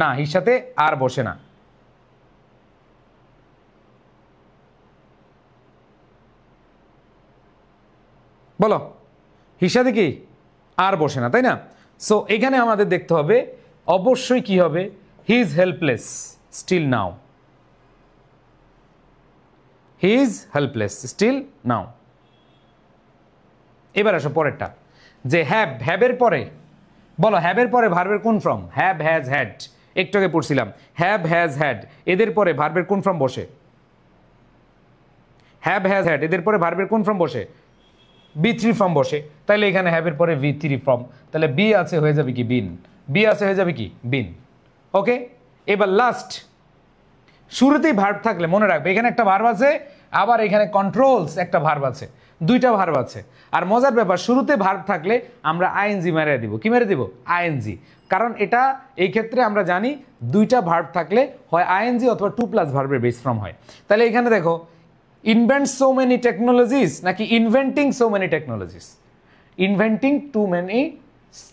Speaker 1: না, হির সাথে আর বসে না। বলো, হির সাথে কি আর বসে না, তাই না? সো এখানে আমাদের দেখতে হবে অবশ্যই কি হবে? He is helpless still now, he is helpless still now. এবার আসো পরেরটা, যে হ্যাভ, হ্যাভের পরে বলো, হ্যাভের পরে ভার্বের কোন ফর্ম? হ্যাভ, হ্যাজ, হ্যাড, একটু আগে পড়ছিলাম। হ্যাভ, হ্যাজ, হ্যাড, এদের পরে ভার্বের কোন ফর্ম বসে? হ্যাভ, হ্যাজ, হ্যাড, এদের পরে ভার্বের কোন ফর্ম বসে? B3 ফর্ম বসে। তাহলে এখানে হ্যাভের পরে V3 ফর্ম, তাহলে বি আছে হয়ে যাবে কি? বিন। বি আছে হয়ে যাবে কি? বিন। ওকে, এবার লাস্ট, শুরুতেই ভার্ব থাকলে মনে রাখবে এখানে একটা ভার্ব আছে, আবার এখানে কন্ট্রোলস একটা ভার্ব আছে। দুইটা ভার্ব আছে। আর মজার ব্যাপার, শুরুতে ভার্ব থাকলে আমরা আইএনজি মেরে দিব। কি মেরে দিব? আইএনজি। কারণ এটা এই ক্ষেত্রে আমরা জানি দুইটা ভার্ব থাকলে হয় আইএনজি অথবা 2+ ভার্বের বেস ফর্ম হয়। তাহলে এখানে দেখো, ইনভেন্ট সো মেনি টেকনোলজিস নাকি inventing so many technologies? Inventing too many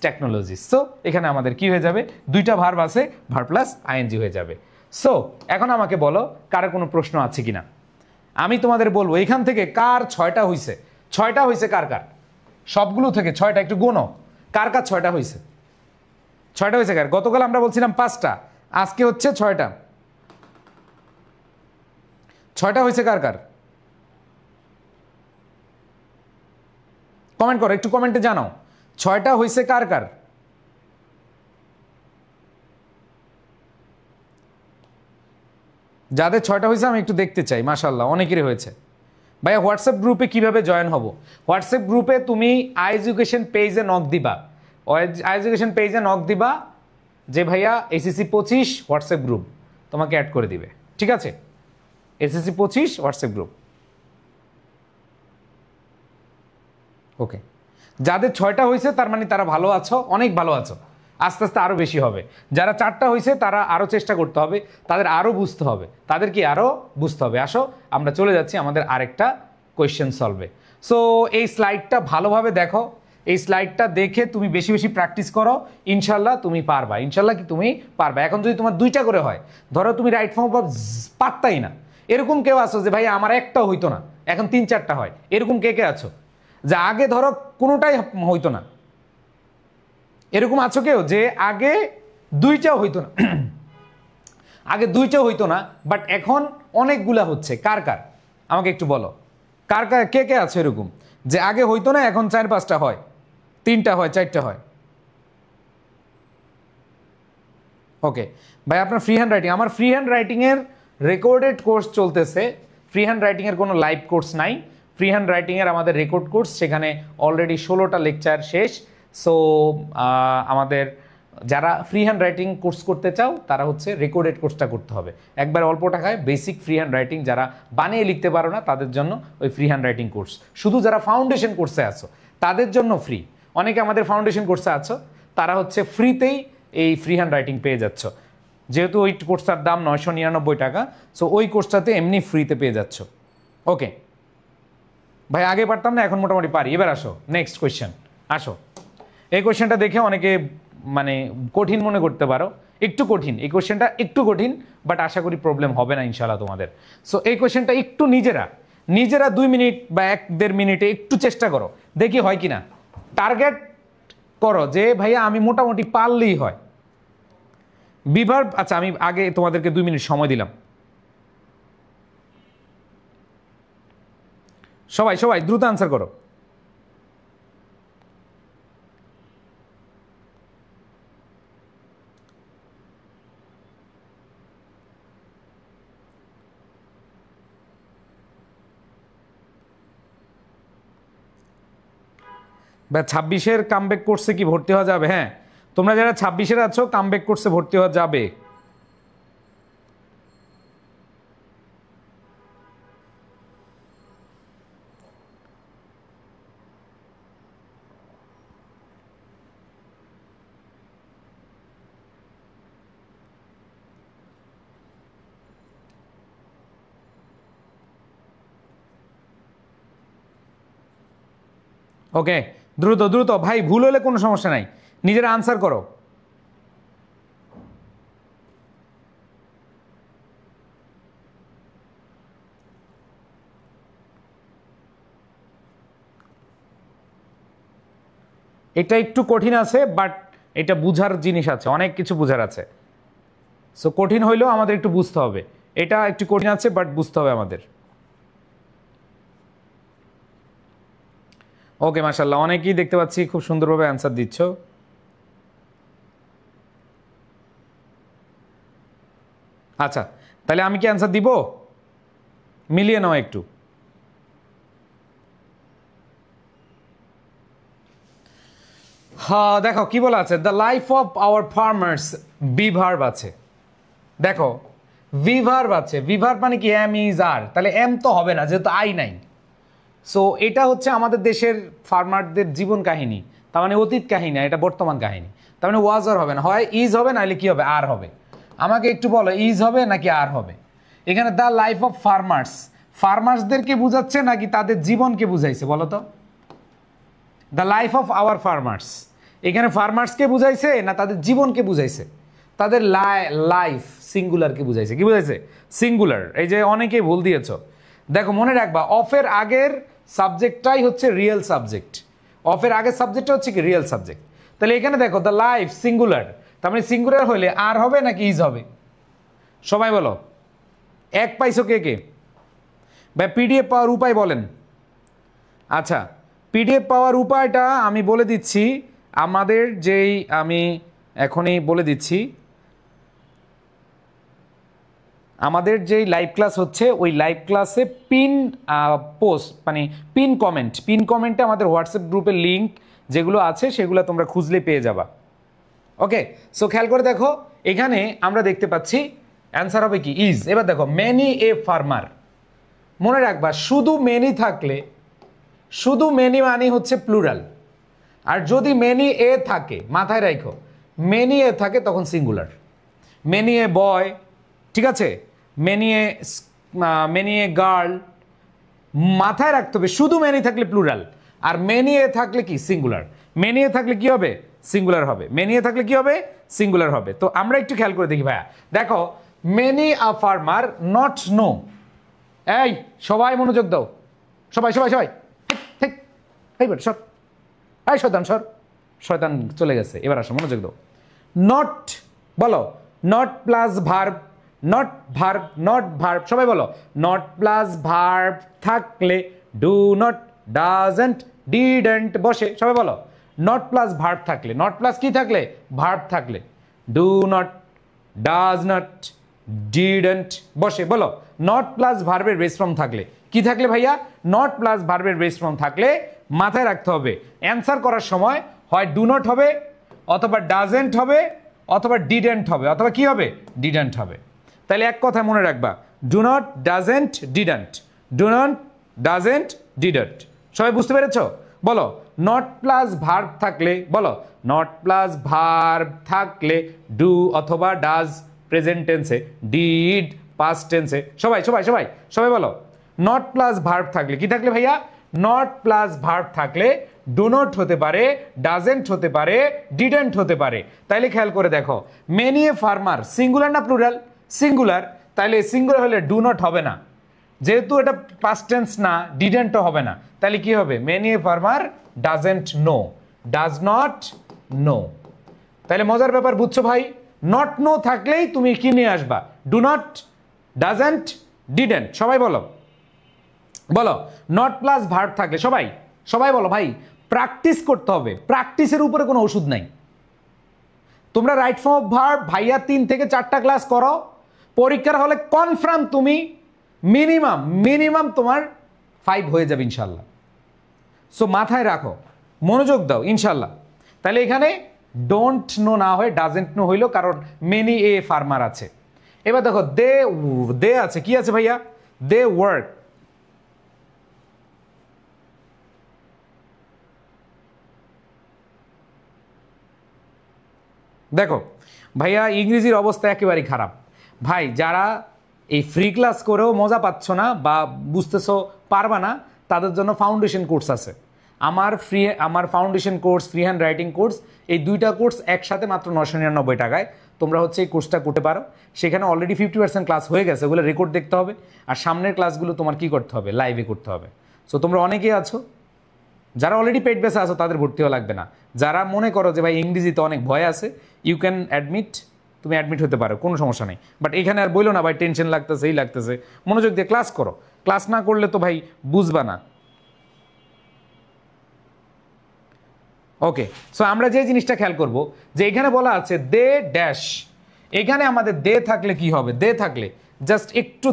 Speaker 1: technologies. So এখানে আমাদের কি হয়ে যাবে? দুইটা ভার্ব আছে, ভার্ব প্লাস আইএনজি হয়ে যাবে। সো এখন আমাকে বলো কার কোনো প্রশ্ন আছে কিনা। আমি তোমাদের বলবো এখান থেকে কার 6টা হইছে? 6টা হইছে কার কার? সবগুলো থেকে 6টা, একটু গোনো কার কার 6টা হইছে? 6টা হয়েছে কার? গতকাল আমরা বলছিলাম 5টা, আজকে হচ্ছে 6টা। 6টা হয়েছে কার কার? কমেন্ট করো, একটু কমেন্টে জানাও 6টা হয়েছে কার কার। যাদের 6টা হয়েছে আমি একটু দেখতে চাই। মাশাআল্লাহ, অনেকেরই হয়েছে। ভাইয়া হোয়াটসঅ্যাপ গ্রুপে কিভাবে জয়েন হব? হোয়াটসঅ্যাপ গ্রুপে তুমি আই এডুকেশন পেজে নক দিবা। আই এডুকেশন পেজে নক দিবা যে ভাইয়া এসএসসি 25 হোয়াটসঅ্যাপ গ্রুপ, তোমাকে অ্যাড করে দিবে। ঠিক আছে? SSC 25 WhatsApp group. ওকে, যাদের 6টা হয়েছে তার মানে তারা ভালো আছো, অনেক ভালো আছো। আস্তে আস্তে আরও বেশি হবে। যারা 4টা হয়েছে তারা আরও চেষ্টা করতে হবে, তাদের আরও বুঝতে হবে, তাদের কি আরও বুঝতে হবে। আসো আমরা চলে যাচ্ছি আমাদের আরেকটা কোয়েশ্চেন সলভে। সো এই স্লাইডটা ভালোভাবে দেখো, এই স্লাইডটা দেখে তুমি বেশি বেশি প্র্যাকটিস করো, ইনশাল্লাহ তুমি পারবা। ইনশাল্লাহ কি তুমি পারবা। এখন যদি তোমার 2টা করে হয়, ধরো তুমি রাইট ফর্ম পারতাই না, এরকম কেউ আছো যে ভাই আমার একটাও হইতো না, এখন 3-4টা হয়, এরকম কে কে আছো? যে আগে ধরো কোনোটাই হইতো না, এরকম আছো কেউ যে আগে 2টাও হইতো না? আগে 2টাও হইতো না, বাট এখন অনেকগুলা হচ্ছে। কার কার আমাকে একটু বলো, কার কার কে কে আছে এরকম যে আগে হইতো না এখন 4-5টা হয়, 3টা হয়, 4টা হয়? ওকে ভাই, আপনার ফ্রি হ্যান্ড রাইটিং, আমার ফ্রি হ্যান্ড রাইটিংয়ের রেকর্ডেড কোর্স চলতেছে। ফ্রি হ্যান্ড রাইটিংয়ের কোনো লাইভ কোর্স নাই, ফ্রি হ্যান্ড রাইটিংয়ের আমাদের রেকর্ড কোর্স, সেখানে অলরেডি 16টা লেকচার শেষ। সো আমাদের যারা ফ্রি হ্যান্ড রাইটিং কোর্স করতে চাও তারা হচ্ছে রেকর্ডেড কোর্সটা করতে হবে। একবার অল্প টাকায় বেসিক ফ্রি হ্যান্ড রাইটিং, যারা বানিয়ে লিখতে পারো না তাদের জন্য ওই ফ্রি হ্যান্ড রাইটিং কোর্স। শুধু যারা ফাউন্ডেশন কোর্সে আছো তাদের জন্য ফ্রি। অনেকে আমাদের ফাউন্ডেশন কোর্সে আছো, তারা হচ্ছে ফ্রিতেই এই ফ্রি হ্যান্ড রাইটিং পেয়ে যাচ্ছ। যেহেতু ওই কোর্সটার দাম 999 টাকা, সো ওই কোর্সটাতে এমনি ফ্রিতে পেয়ে যাচ্ছ। ওকে ভাই, আগে পারতাম না, এখন মোটামুটি পারি। এবার আসো নেক্সট কোয়েশ্চেন। আসো, এই কোয়েশ্চেনটা দেখে অনেকে মানে কঠিন মনে করতে পারো, একটু কঠিন এই কোয়েশ্চেনটা, একটু কঠিন, বাট আশা করি প্রবলেম হবে না ইনশাআল্লাহ তোমাদের। সো এই কোয়েশ্চেনটা একটু নিজেরা 2 মিনিট বা 1-1.5 মিনিটে একটু চেষ্টা করো, দেখি হয় কিনা। টার্গেট করো যে ভাইয়া আমি মোটামুটি পারলেই হয়। বিভার্ব, আচ্ছা আমি আগে তোমাদেরকে 2 মিনিট সময় দিলাম। সবাই সবাই দ্রুত আনসার করো। বা 26-এর কামব্যাক কোর্সে কি ভর্তি হওয়া যাবে? হ্যাঁ, তোমরা যারা 26-এর আছো কামব্যাক কোর্সে ভর্তি হওয়া যাবে। ওকে, দ্রুত দ্রুত ভাই, ভুল হলে কোনো সমস্যা নাই, নিজেরা আনসার করো। এটা একটু কঠিন আছে, বাট এটা বুঝার জিনিস আছে, অনেক কিছু বুঝার আছে। সো কঠিন হইলেও আমাদের একটু বুঝতে হবে। এটা একটু কঠিন আছে, বাট বুঝতে হবে আমাদের। ওকে মাশাআল্লাহ, অনেকেই দেখতে পাচ্ছি খুব সুন্দরভাবে অ্যান্সার দিচ্ছ। আচ্ছা, তাহলে আমি কি অ্যান্সার দিব? মিলিয়ে নাও একটু। হ্যাঁ দেখো কি বলা আছে, the life of our farmers, be verb আছে। দেখো বিভার্ব আছে, বিভার্ব মানে কি এম ইজ আর, তাহলে এম তো হবে না যেহেতু আই নাই। সো এটা হচ্ছে আমাদের দেশের ফার্মারদের জীবন কাহিনী, তার মানে অতীত কাহিনী, এটা বর্তমান কাহিনী। তার মানে ওয়াজ আর হবে না, হয় ইজ হবে নাহলে কি হবে, আর হবে। আমাকে একটু বলো ইজ হবে নাকি আর হবে? এখানে দ্য লাইফ অফ ফার্মার্স, ফার্মার্সদেরকে বুঝাচ্ছে নাকি তাদের জীবনকে বুঝাইছে বলো তো? The life of our farmers, এখানে ফার্মার্সকে বুঝাইছে না তাদের জীবনকে বুঝাইছে? তাদের লাইফ সিঙ্গুলারকে বুঝাইছে। কি বুঝাইছে? সিঙ্গুলার। এই যে অনেকেই ভুল দিয়েছ, দেখো মনে রাখবা অফের আগের সাবজেক্টটাই হচ্ছে রিয়েল সাবজেক্ট, অফের আগের সাবজেক্টটা হচ্ছে কি রিয়েল সাবজেক্ট। তাহলে এখানে দেখো দ্য লাইফ সিঙ্গুলার, তার মানে সিঙ্গুলার হলে আর হবে নাকি ইজ হবে? সবাই বলো, এক পাইছো কে কে? ভাই পিডিএফ পাওয়ার উপায় বলেন। আচ্ছা, পিডিএফ পাওয়ার উপায়টা আমি বলে দিচ্ছি, আমাদের যেই আমি এখনই বলে দিচ্ছি, আমাদের যেই লাইভ ক্লাস হচ্ছে ওই লাইভ ক্লাসে পিন পোস্ট মানে পিন কমেন্টে আমাদের হোয়াটসঅ্যাপ গ্রুপের লিঙ্ক যেগুলো আছে সেগুলো তোমরা খুঁজলে পেয়ে যাবা। ওকে, সো খেয়াল করে দেখো এখানে আমরা দেখতে পাচ্ছি অ্যান্সার হবে কি ইজ। এবার দেখো মেনি এ ফার্মার, মনে রাখবা শুধু মেনি থাকলে, শুধু মেনি মানে হচ্ছে প্লুরাল, আর যদি মেনি এ থাকে মাথায় রাখো, মেনি এ থাকে তখন সিঙ্গুলার। মেনি এ বয়, ঠিক আছে, মেনি এ গার্ল, মাথায় রাখতে হবে শুধু মেনি থাকলে প্লুরাল, আর মেনি এ থাকলে কি সিঙ্গুলার। মেনি এ থাকলে কি হবে? সিঙ্গুলার হবে। মেনি এ থাকলে কি হবে? সিঙ্গুলার হবে। তো আমরা একটু খেয়াল করে দেখি ভাইয়া, দেখো many a farmer not know, এই সবাই মনোযোগ দাও, সবাই সবাই সবাই ঠিক এইবার সর, এই শয়তান সর, শয়তান চলে গেছে, এবার আসো মনোযোগ দাও। নট বলো, not plus verb, not verb, সবাই বলো নট প্লাস ভার্ব থাকলে ডু নট, ডাজন্ট, ডিডন্ট বসে, সবাই বলো নট প্লাস ভার্ব থাকলে, নট প্লাস কি থাকলে? ভার্ব থাকলে, do not, does not, didn't বসে। বলো নট প্লাস ভার্বের বেস ফর্ম থাকলে, কি থাকলে ভাইয়া? নট প্লাস ভার্বের বেস ফর্ম থাকলে মাথায় রাখতে হবে অ্যান্সার করার সময় হয় ডু নট হবে, অথবা ডাজেন্ট হবে, অথবা ডিডেন্ট হবে, অথবা কি হবে? ডিডেন্ট হবে। তাহলে এক কথা মনে রাখবা, do not, doesn't, didn't, do not, doesn't, didn't. সবাই বুঝতে পেরেছ? বলো নট প্লাস ভার্ব থাকলে, বলো নট প্লাস ভার্ব থাকলে ডু অথবা ডাজ প্রেজেন্ট টেন্সে, ডিড পাস্ট টেন্সে, সবাই সবাই সবাই সবাই বলো নট প্লাস ভার্ব থাকলে কি থাকলে ভাইয়া? নট প্লাস ভার্ব থাকলে ডু নট হতে পারে, ডাজেন্ট হতে পারে, ডিডেন্ট হতে পারে। তাইলে খেয়াল করে দেখো মেনি এ ফার্মার সিঙ্গুলার না প্লুরাল? সিঙ্গুলার। তাইলে সিঙ্গুলার হলে ডু নট হবে না, যেহেতু এটা পাস্ট টেন্স না, ডিডেন্টও হবে না, তাহলে কি হবে? Many a farmer doesn't know, does not know. তাহলে মজার ব্যাপার বুঝছো ভাই? নট নো থাকলেই তুমি কি নিয়ে আসবা? Do not, doesn't, didn't. সবাই বলো, বলো নট প্লাস ভার্ব থাকলে, সবাই সবাই বলো ভাই প্র্যাকটিস করতে হবে, প্র্যাকটিসের উপরে কোনো ওষুধ নাই। তোমরা রাইট ফর্ম অফ ভার্ব ভাইয়া 3 থেকে 4টা ক্লাস করো, পরীক্ষার হলে কনফার্ম তুমি মিনিমাম তোমার 5 হয়ে যাবে ইনশাল্লাহ। সো মাথায় রাখো, মনোযোগ দাও ইনশাল্লাহ। তাহলে এখানে ডোন্ট নো না হয়ে ডাজেন্ট নো হইলো, কারণ মেনি এ ফার্মার আছে। এবার দেখো দে আছে, কি আছে ভাইয়া? দে ওয়ার্ক, দেখো ভাইয়া ইংরেজির অবস্থা একেবারেই খারাপ। ভাই যারা এই ফ্রি ক্লাস করেও মজা পাচ্ছ না বা বুঝতেছো পারবা না, তাদের জন্য ফাউন্ডেশন কোর্স আছে। আমার foundation course, free hand writing course, এই 2টা কোর্স একসাথে মাত্র 999 টাকায় তোমরা হচ্ছে এই কোর্সটা করতে পারো। সেখানে অলরেডি 50% ক্লাস হয়ে গেছে, ওগুলো রেকর্ড দেখতে হবে, আর সামনের ক্লাসগুলো তোমার কি করতে হবে? লাইভে করতে হবে। সো তোমরা অনেকেই আছো যারা অলরেডি পেড বেসে আছো, তাদের ভর্তি হওয়া লাগবে না। যারা মনে করো যে ভাই ইংরেজিতে অনেক ভয় আছে, ইউ ক্যান অ্যাডমিট, তুমি অ্যাডমিট হতে পারো, কোনো সমস্যা নেই। বাট এখানে আর বললো না ভাই টেনশন লাগতেছে, এই লাগতেছে, মনোযোগ দিয়ে ক্লাস করো। ক্লাস না করলে তো ভাই বুঝবা না। ওকে, সো আমরা যে জিনিসটা খেয়াল করব যে এখানে বলা আছে দে ড্যাশ, এখানে আমাদের দে থাকলে কি হবে? দে থাকলে জাস্ট একটু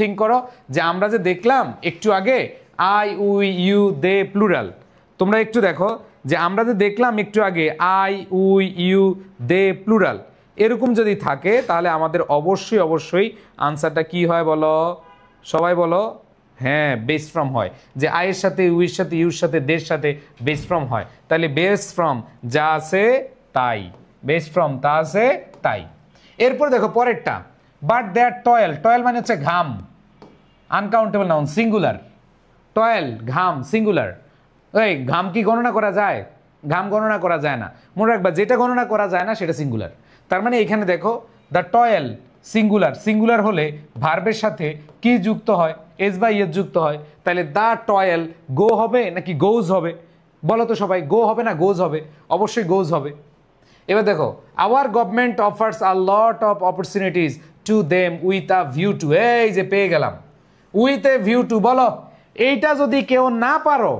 Speaker 1: থিঙ্ক করো যে আমরা যে দেখলাম একটু আগে I, we, you, they plural. তোমরা একটু দেখো যে আমরা যে দেখলাম একটু আগে I, we, you, they plural, এরকম যদি থাকে তাহলে আমাদের অবশ্যই আনসারটা কি হয় বলো? সবাই বলো হ্যাঁ বেস ফ্রম হয়, যে আয়ের সাথে উইর সাথে ইউর সাথে দের সাথে বেস ফ্রম হয়, তাহলে বেস ফ্রম যা আছে তাই, বেস ফ্রম তা আছে তাই। এরপর দেখো পরেরটা, বাট দ্যাট টয়েল, টয়েল মানে হচ্ছে ঘাম, আনকাউন্টেবল নাউন সিঙ্গুলার, টয়েল ঘাম সিঙ্গুলার। ওই ঘাম কি গণনা করা যায়? ঘাম গণনা করা যায় না, মনে রাখবা যেটা গণনা করা যায় না সেটা সিঙ্গুলার। তার মানে এখানে দেখো দ্য টয়েল সিঙ্গুলার, সিঙ্গুলার হলে ভার্বের সাথে কি যুক্ত হয়? এস বা ইয়েস যুক্ত হয়, তাহলে দ্য টয়েল গো হবে নাকি গোজ হবে? বলো তো সবাই, গো হবে না গোজ হবে? অবশ্যই গোজ হবে। এবার দেখো, hour government offers a lot of opportunities to them with a view two, এই যে পেয়ে গেলাম উইথ এ ভিউ টু। বলো এইটা যদি কেউ না পারো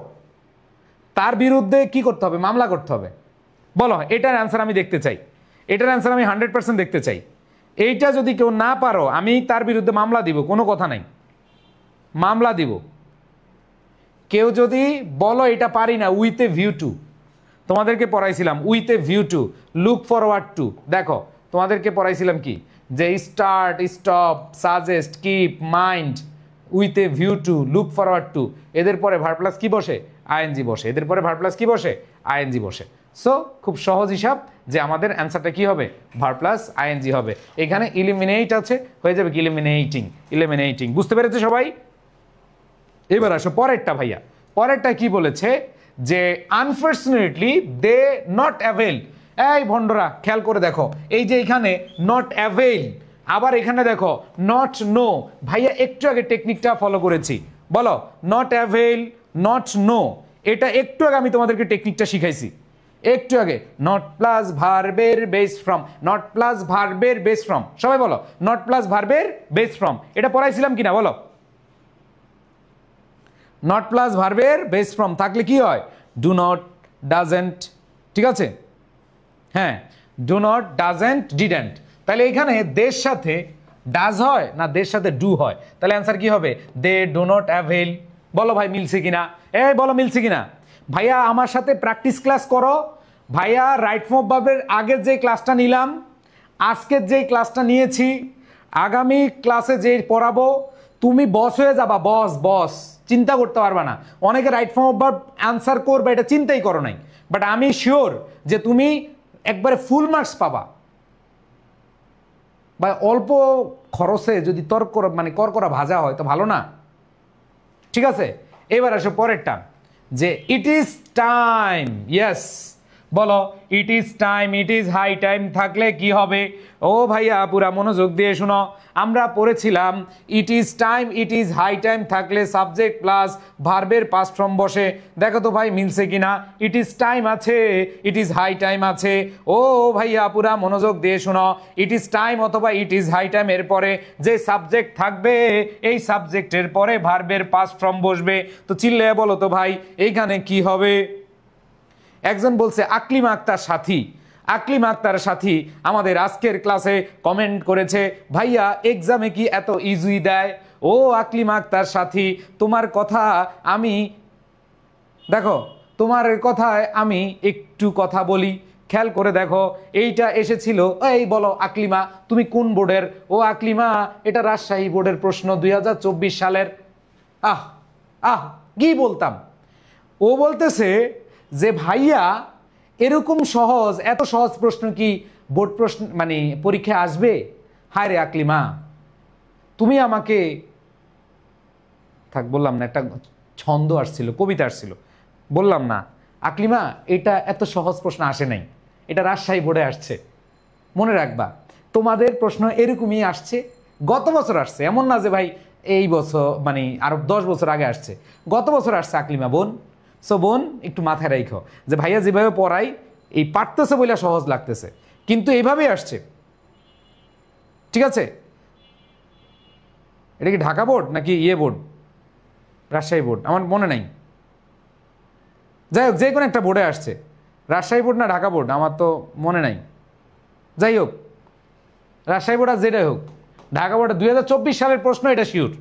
Speaker 1: তার বিরুদ্ধে কি করতে হবে? মামলা করতে হবে। বলো এটার অ্যান্সার আমি দেখতে চাই, এটার অ্যান্সার আমি 100% দেখতে চাই। এইটা যদি কেউ না পারো আমি তার বিরুদ্ধে মামলা দিব, কোনো কথা নাই, মামলা দিব। কেউ যদি বলো এটা পারি না, উইথ এ ভিউ টু, তোমাদেরকে পড়াইছিলাম with a view to, look forward to. দেখো তোমাদেরকে পড়াইছিলাম কি, যে start, stop, suggest, keep, mind, with a view to, look forward to, এদের পরে ভার্ব প্লাস কি বসে? আইএনজি বসে। এদের পরে ভার্ব প্লাস কি বসে? আইএনজি বসে। সো খুব সহজ হিসাব যে আমাদের অ্যান্সারটা কি হবে? ভার্ব প্লাস আইএনজি হবে। এখানে ইলিমিনেট আছে, হয়ে যাবে কি ইলিমিনেটিং, ইলিমিনেটিং। বুঝতে পেরেছে সবাই? এবার আসো পরেরটা ভাইয়া, পরেরটা কি বলেছে যে আনফর্চুনেটলি দে নট অ্যাভেল। এই ভন্ডরা খেয়াল করে দেখো, এই যে এখানে নট অ্যাভেল, আবার এখানে দেখো নট নো। ভাইয়া একটু আগে টেকনিকটা ফলো করেছি, বলো নট অ্যাভেল, নট নো, এটা একটু আগে আমি তোমাদেরকে টেকনিকটা শিখাইছি একটু আগে। নট প্লাস ভার্বের বেস ফ্রম, নট প্লাস ভার্বের বেস ফ্রম, সবাই বলো নট প্লাস ভার্বের বেস ফ্রম, এটা পড়াইছিলাম কিনা বলো? নট প্লাস ভার্বের বেস ফ্রম থাকলে কি হয়? ডু নট, ডাজেন্ট, ঠিক আছে? হ্যাঁ, ডু নট, ডাজেন্ট, ডিডেন্ট। তাহলে এখানে দের সাথে ডাজ হয় না দের সাথে ডু হয়? তাহলে অ্যান্সার কি হবে? They do not avail. বলো ভাই মিলছে কিনা? এই বলো মিলছে কিনা? ভাইয়া আমার সাথে প্র্যাকটিস ক্লাস করো। ভাইয়া রাইট ফর্ম ভার্বের আগের যে ক্লাসটা নিলাম, আজকের যেই ক্লাসটা নিয়েছি, আগামী ক্লাসে যেই পড়াবো, তুমি বস হয়ে যাবা, বস, বস, চিন্তা করতে পারবা না। অনেকে right form of verb answer করবে এটা চিন্তাই করো নাই, বাট আমি শিওর যে তুমি একবারে ফুল মার্কস পাবা। বা অল্প খরচে যদি তর্ক মানে করকরা ভাজা হয় তো ভালো না? ঠিক আছে, এবার আসো পরেরটা, যে ইট ইজ টাইম। ইয়েস, বলো it is time, it is high time থাকলে কি হবে? ও ভাইয়া পুরা মনোযোগ দিয়ে শুনো, আমরা পড়েছিলাম it is time, it is high time থাকলে সাবজেক্ট প্লাস ভার্বের পাস্ট ফর্ম বসে। দেখো তো ভাই মিলছে কিনা? ইট ইজ টাইম আছে, ইট ইজ হাই টাইম আছে। ও ভাইয়া পুরা মনোযোগ দিয়ে শুনো, ইট ইজ টাইম অথবা ইট ইজ হাই টাইম এর পরে যে সাবজেক্ট থাকবে এই সাবজেক্টের পরে ভার্বের পাস্ট ফর্ম বসবে। তো চিল্লে বলো তো ভাই এইখানে কি হবে? একজন বলছে আকলিমা আক্তার সাথী, আকলিমা আক্তার সাথী আমাদের আজকের ক্লাসে কমেন্ট করেছে, ভাইয়া এক্সামে কি এত ইজি দেয়? ও আকলিমা আক্তার সাথী, তোমার কথা আমি, দেখো তোমার কথায় আমি একটু কথা বলি, খেয়াল করে দেখো এইটা এসেছিল। এই বলো আকলিমা তুমি কোন বোর্ডের? ও আকলিমা এটা রাজশাহী বোর্ডের প্রশ্ন 2024 সালের। আহ আহ কি বলতাম? ও বলতেছে যে ভাইয়া এরকম সহজ, এত সহজ প্রশ্ন কি বোর্ড প্রশ্ন মানে পরীক্ষায় আসবে? হায় রে আকলিমা, তুমি আমাকে, থাক বললাম না, একটা ছন্দ আসছিল, কবিতা আসছিল, বললাম না। আকলিমা এটা এত সহজ প্রশ্ন আসে নাই, এটা রাজশাহী বোর্ডে আসছে, মনে রাখবা। তোমাদের প্রশ্ন এরকমই আসছে, গত বছর আসছে, এমন না যে ভাই এই বছর মানে আরো 10 বছর আগে আসছে, গত বছর আসছে আকলিমা বোন। সো বোন একটু মাথায় রাখো যে ভাইয়া যেভাবে পড়াই এই পারতেছে বলে সহজ লাগতেছে, কিন্তু এইভাবেই আসছে, ঠিক আছে? এটা কি ঢাকা বোর্ড নাকি ইয়ে বোর্ড? রাজশাহী বোর্ড আমার মনে নাই, যাই হোক যে কোনো একটা বোর্ডে আসছে, রাজশাহী বোর্ড না ঢাকা বোর্ড আমার তো মনে নাই। যাই হোক রাজশাহী বোর্ড আর যেটাই হোক, ঢাকা বোর্ডে 2024 সালের প্রশ্ন, এটা শিওর,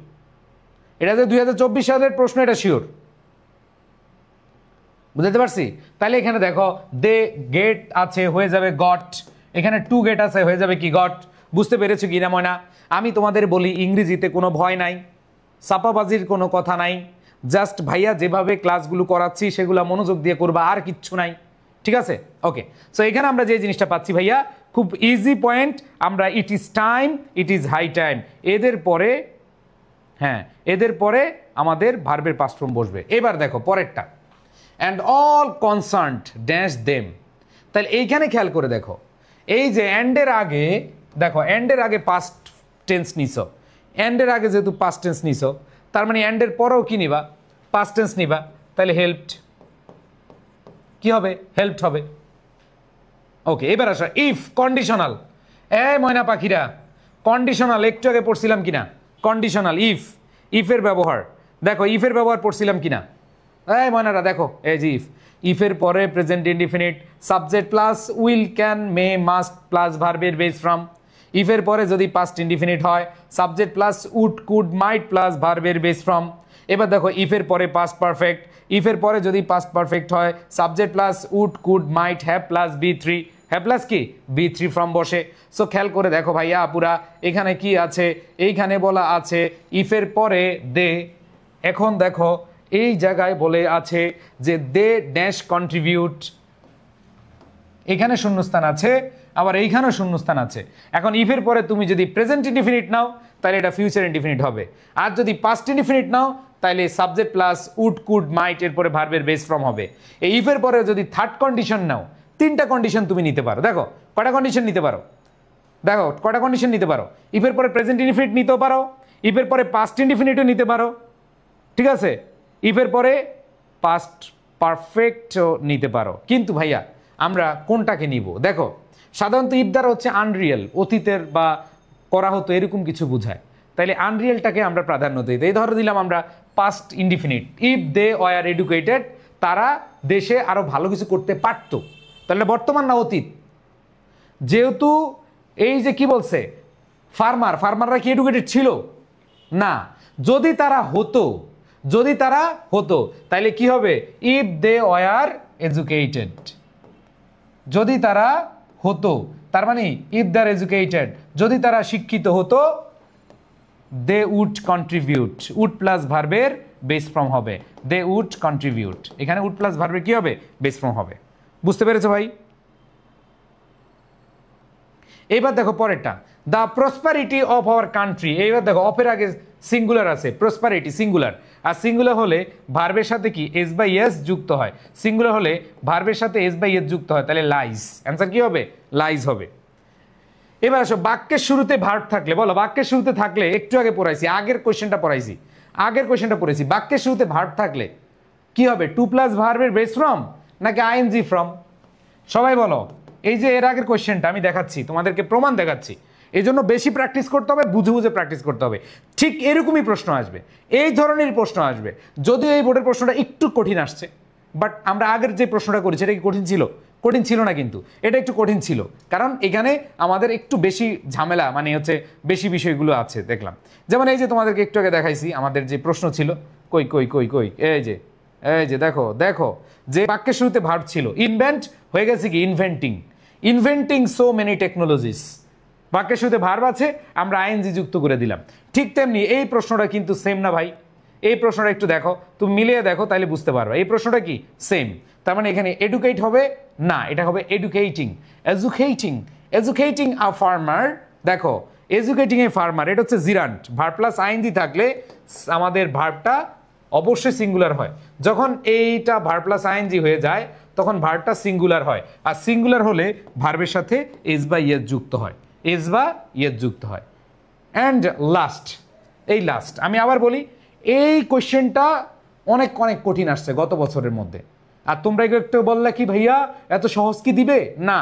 Speaker 1: এটা যে 2024 সালের প্রশ্ন এটা শিওর, বুঝতে পারছি? তাহলে এখানে দেখো দে গেট আছে হয়ে যাবে গট, এখানে টু গেট আছে হয়ে যাবে কি গট। বুঝতে পেরেছো কি না ময়না? আমি তোমাদের বলি ইংরেজিতে কোনো ভয় নাই, চাপাবাজির কোনো কথা নাই, জাস্ট ভাইয়া যেভাবে ক্লাসগুলো করাচ্ছি সেগুলো মনোযোগ দিয়ে করবা, আর কিচ্ছু নাই, ঠিক আছে? ওকে, সো এখানে আমরা যে জিনিসটা পাচ্ছি ভাইয়া খুব ইজি পয়েন্ট, আমরা it is time, it is high time, এদের পরে হ্যাঁ এদের পরে আমাদের ভার্বের পাস্ট ফর্ম বসবে। এবার দেখো পরেরটা, and all concerned dash them. তাহলে এইখানে খেয়াল করে দেখো, এই যে অ্যান্ডের আগে দেখো, অ্যান্ডের আগে পাস্ট টেন্স নিছো, অ্যান্ডের আগে যেহেতু পাস্ট টেন্স নিছো, তার মানে অ্যান্ডের পরেও কি নিবা? পাস্ট টেন্স নিবা। তাহলে হেল্পড কি হবে? হেল্পড হবে। ওকে, এবার আসা ইফ কন্ডিশনাল। ময়না পাখিরা, কন্ডিশনাল একটু আগে পড়ছিলাম কিনা? কন্ডিশনাল ইফ, ইফের ব্যবহার দেখো, ইফের ব্যবহার পড়ছিলাম কিনা? ময়নারা দেখো, এই যে ইফ, ইফের পরে present indefinite subject plus will, can, may, must plus ভার্বের বেস ফ্রম। ইফের পরে যদি পাস্ট ইনডিফিনিট হয় subject plus would, could, might plus ভার্বের বেস ফ্রম। এবার দেখো ইফের পরে পাস্ট পারফেক্ট, ইফের পরে যদি পাস্ট পারফেক্ট হয় subject plus would, could, might, have plus B3, have plus কি B3 ফ্রম বসে। সো খেয়াল করে দেখো ভাইয়া আপুরা, এখানে কি আছে? এইখানে বলা আছে ইফের পরে দে। এখন দেখো এই জায়গায় বলে আছে যে দে ড্যাশ কন্ট্রিবিউট, এখানে শূন্যস্থান আছে, আবার এইখানেও শূন্যস্থান আছে। এখন ইফের পরে তুমি যদি প্রেজেন্ট ইনডিফিনিট নাও তাহলে এটা ফিউচার ইনডিফিনিট হবে, আর যদি পাস্ট ইনডিফিনিট নাও তাহলে সাবজেক্ট প্লাস উড, কুড, মাইট এর পরে ভার্বের বেস ফর্ম হবে। এই ইফের পরে যদি থার্ড কন্ডিশন নাও, তিনটা কন্ডিশন তুমি নিতে পারো। দেখো কয়টা কন্ডিশন নিতে পারো, দেখো কয়টা কন্ডিশন নিতে পারো। ইফের পরে প্রেজেন্ট ইনডিফিনিট নিতেও পারো, ইফের পরে পাস্ট ইনডিফিনিটও নিতে পারো, ঠিক আছে? ইফের পরে পাস্ট পারফেক্টও নিতে পারো। কিন্তু ভাইয়া আমরা কোনটাকে নিব? দেখো সাধারণত ইফ দ্বারা হচ্ছে আনরিয়েল, অতীতের বা করা হতো এরকম কিছু বোঝায়, তাইলে আনরিয়েলটাকে আমরা প্রাধান্য দিই। এই ধরো দিলাম আমরা past indefinite, if they were educated, তারা দেশে আরো ভালো কিছু করতে পারত। তাহলে বর্তমান না অতীত? যেহেতু এই যে কি বলছে ফার্মাররা কি এডুকেটেড ছিল না? যদি তারা হতো, যদি তারা হতো তাহলে কি হবে? ইফ দে ওয়ার এডুকেটেড, যদি তারা হতো, তার মানে ইফ দে আর এডুকেটেড, যদি তারা শিক্ষিত হতো, they would contribute, would plus ভার্বের বেস ফর্ম হবে, দে উড কন্ট্রিবিউট। এখানে উড প্লাস ভার্বের কি হবে? বেস ফর্ম হবে। বুঝতে পেরেছো ভাই? এবার দেখো পরেরটা, the prosperity of our country. এইবার দেখো অফের আগে সিঙ্গুলার আছে, প্রসপারিটি সিঙ্গুলার, আর সিঙ্গুলার হলে ভার্বের সাথে কি এস বাই এস যুক্ত হয়, সিঙ্গুলার হলে ভার্বের সাথে এস বাই এস যুক্ত হয়, তাহলে লাইজ, অ্যান্সার কি হবে? লাইজ হবে। এবার আসো বাক্যের শুরুতে ভার্ব থাকলে, বলো বাক্যের শুরুতে থাকলে, একটু আগে পড়াইছি, আগের কোয়েশ্চেনটা পড়াইছি, বাক্যের শুরুতে ভার্ব থাকলে কি হবে? টু প্লাস ভার্বের বেস ফ্রম নাকি আইএনজি ফ্রম? সবাই বলো। এই যে এর আগের কোয়েশ্চেনটা আমি দেখাচ্ছি, তোমাদেরকে প্রমাণ দেখাচ্ছি, এই জন্য বেশি প্র্যাকটিস করতে হবে, বুঝে বুঝে প্র্যাকটিস করতে হবে। ঠিক এরকমই প্রশ্ন আসবে, এই ধরনের প্রশ্ন আসবে। যদিও এই বোর্ডের প্রশ্নটা একটু কঠিন আসছে, বাট আমরা আগের যে প্রশ্নটা করেছি এটা কি কঠিন ছিল? কঠিন ছিল না, কিন্তু এটা একটু কঠিন ছিল, কারণ এখানে আমাদের একটু বেশি ঝামেলা, মানে হচ্ছে বেশি বিষয়গুলো আছে দেখলাম। যেমন এই যে তোমাদেরকে একটু আগে দেখাইছি আমাদের যে প্রশ্ন ছিল, কই কই কই কই এই যে দেখো দেখো, যে বাক্যের শুরুতে ভার্ব ছিল ইনভেন্ট, হয়ে গেছে কি inventing, inventing so many technologies. বাক্যের শুরুতে ভার্ব আছে, আমরা আইএনজি যুক্ত করে দিলাম। ঠিক তেমনি এই প্রশ্নটা কিন্তু সেম না ভাই? এই প্রশ্নটা একটু দেখো, তুমি মিলিয়ে দেখো, তাহলে বুঝতে পারবে এই প্রশ্নটা কি সেম। তার মানে এখানে এডুকেট হবে না, এটা হবে এডুকেটিং, এডুকেটিং, এডুকেটিং আ ফার্মার। দেখো এডুকেটিং এ ফার্মার, এটা হচ্ছে জিরান্ট, ভার্ব প্লাস আইএনজি থাকলে আমাদের ভার্বটা অবশ্যই সিঙ্গুলার হয়। যখন এইটা ভার্ব প্লাস আইএনজি হয়ে যায় তখন ভার্বটা সিঙ্গুলার হয়, আর সিঙ্গুলার হলে ভার্বের সাথে এস বা ইয়েস যুক্ত হয়, এস বা ইয়েস যুক্ত হয়। অ্যান্ড লাস্ট, এই লাস্ট আমি আবার বলি, এই কোয়েশ্চেনটা অনেক অনেক কঠিন আসছে গত বছরের মধ্যে, আর তোমরা একটু বললে কি ভাইয়া এত সহজ কি দিবে? না,